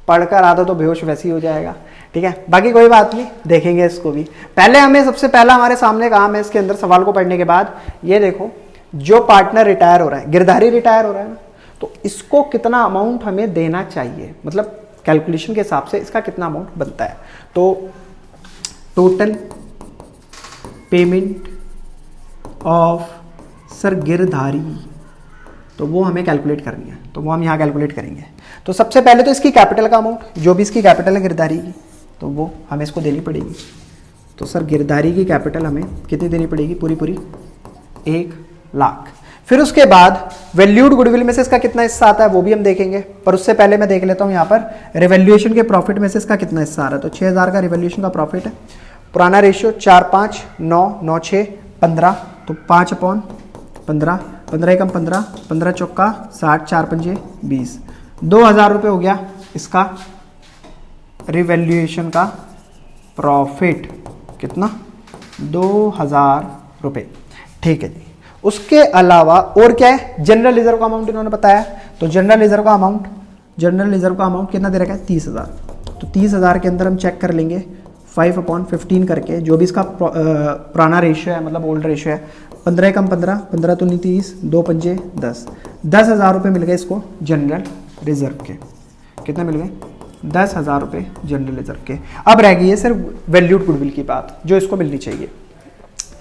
पढ़कर आता तो बेहोश वैसे ही हो जाएगा, ठीक है। बाकी कोई बात नहीं, देखेंगे इसको भी। पहले हमें सबसे पहला हमारे सामने काम है इसके अंदर सवाल को पढ़ने के बाद, ये देखो, जो पार्टनर रिटायर हो रहा है, गिरधारी रिटायर हो रहा है ना, तो इसको कितना अमाउंट हमें देना चाहिए, मतलब कैलकुलेशन के हिसाब से इसका कितना अमाउंट बनता है। तो total payment of sir Girdhari, तो वो हमें कैलकुलेट करनी है, तो वो हम यहाँ कैलकुलेट करेंगे। तो सबसे पहले तो इसकी कैपिटल का अमाउंट, जो भी इसकी कैपिटल है गिरधारी की, तो वो हमें इसको देनी पड़ेगी। तो सर गिरधारी की कैपिटल हमें कितनी देनी पड़ेगी, पूरी पूरी 1 लाख। फिर उसके बाद वैल्यूड गुडविल में से इसका कितना हिस्सा आता है वो भी हम देखेंगे, पर उससे पहले मैं देख लेता हूँ यहाँ पर रिवैल्यूएशन के प्रॉफिट में से इसका कितना हिस्सा आ रहा है। तो 6,000 का रिवैल्यूएशन का प्रॉफिट है। पुराना रेशियो 4, 5, 9, 9, 6, 15, तो 5/15, 15 एकम 15, 15 चौका 60, 4 पंजे 20, 2,000 रुपये हो गया इसका रिवैल्यूएशन का प्रॉफिट। कितना, 2,000 रुपये, ठीक है जी। उसके अलावा और क्या है, जनरल रिजर्व का अमाउंट इन्होंने बताया, तो जनरल रिजर्व का अमाउंट कितना दे रखा है, 30,000। तो 30,000 के अंदर हम चेक कर लेंगे 5/15 करके, जो भी इसका पुराना रेशियो है, मतलब ओल्ड रेशियो है। 15 एकम 15, 15 दूनी 30, 2 पंजे 10, 10,000 रुपये मिल गए इसको जनरल रिजर्व के। कितने मिल गए, 10,000 रुपये जनरल रिजर्व के। अब रह गई है सिर्फ वैल्यूड गुडविल की बात, जो इसको मिलनी चाहिए।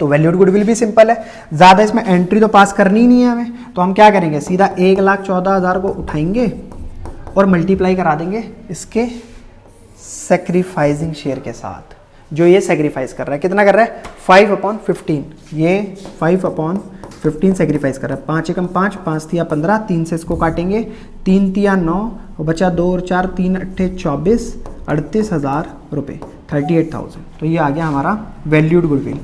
तो वैल्यूड गुडविल भी सिंपल है, ज़्यादा इसमें एंट्री तो पास करनी ही नहीं है हमें, तो हम क्या करेंगे, सीधा 1,14,000 को उठाएंगे और मल्टीप्लाई करा देंगे इसके सेक्रीफाइसिंग शेयर के साथ, जो ये सेक्रीफाइस कर रहा है। कितना कर रहा है, 5/15, ये 5/15 सेक्रीफाइस कर रहा है। 5 एकम 5, 5 तिया 15, 3 से इसको काटेंगे, 3 तिया 9, और बचा 2 और 4, 3 अट्ठे 24, 38,000 रुपये, 38,000। तो ये आ गया हमारा वैल्यूड गुडविल।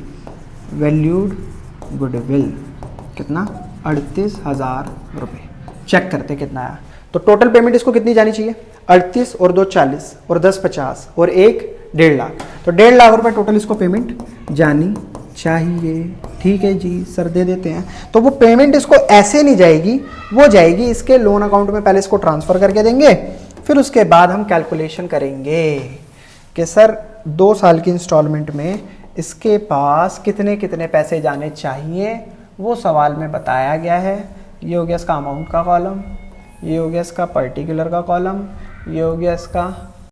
वैल्यूड गुडविल कितना, 38,000 रुपये। चेक करते कितना आया। तो टोटल पेमेंट इसको कितनी जानी चाहिए, 38 और 2 40 और 10 50 और 1 1.5 लाख। तो 1.5 लाख रुपए टोटल इसको पेमेंट जानी चाहिए। ठीक है जी सर, दे देते हैं। तो वो पेमेंट इसको ऐसे नहीं जाएगी, वो जाएगी इसके लोन अकाउंट में, पहले इसको ट्रांसफर करके देंगे, फिर उसके बाद हम कैलकुलेशन करेंगे कि सर 2 साल की इंस्टॉलमेंट में इसके पास कितने कितने पैसे जाने चाहिए, वो सवाल में बताया गया है। ये हो गया इसका अमाउंट का कॉलम, ये हो गया इसका पर्टिकुलर का कॉलम, ये हो गया इसका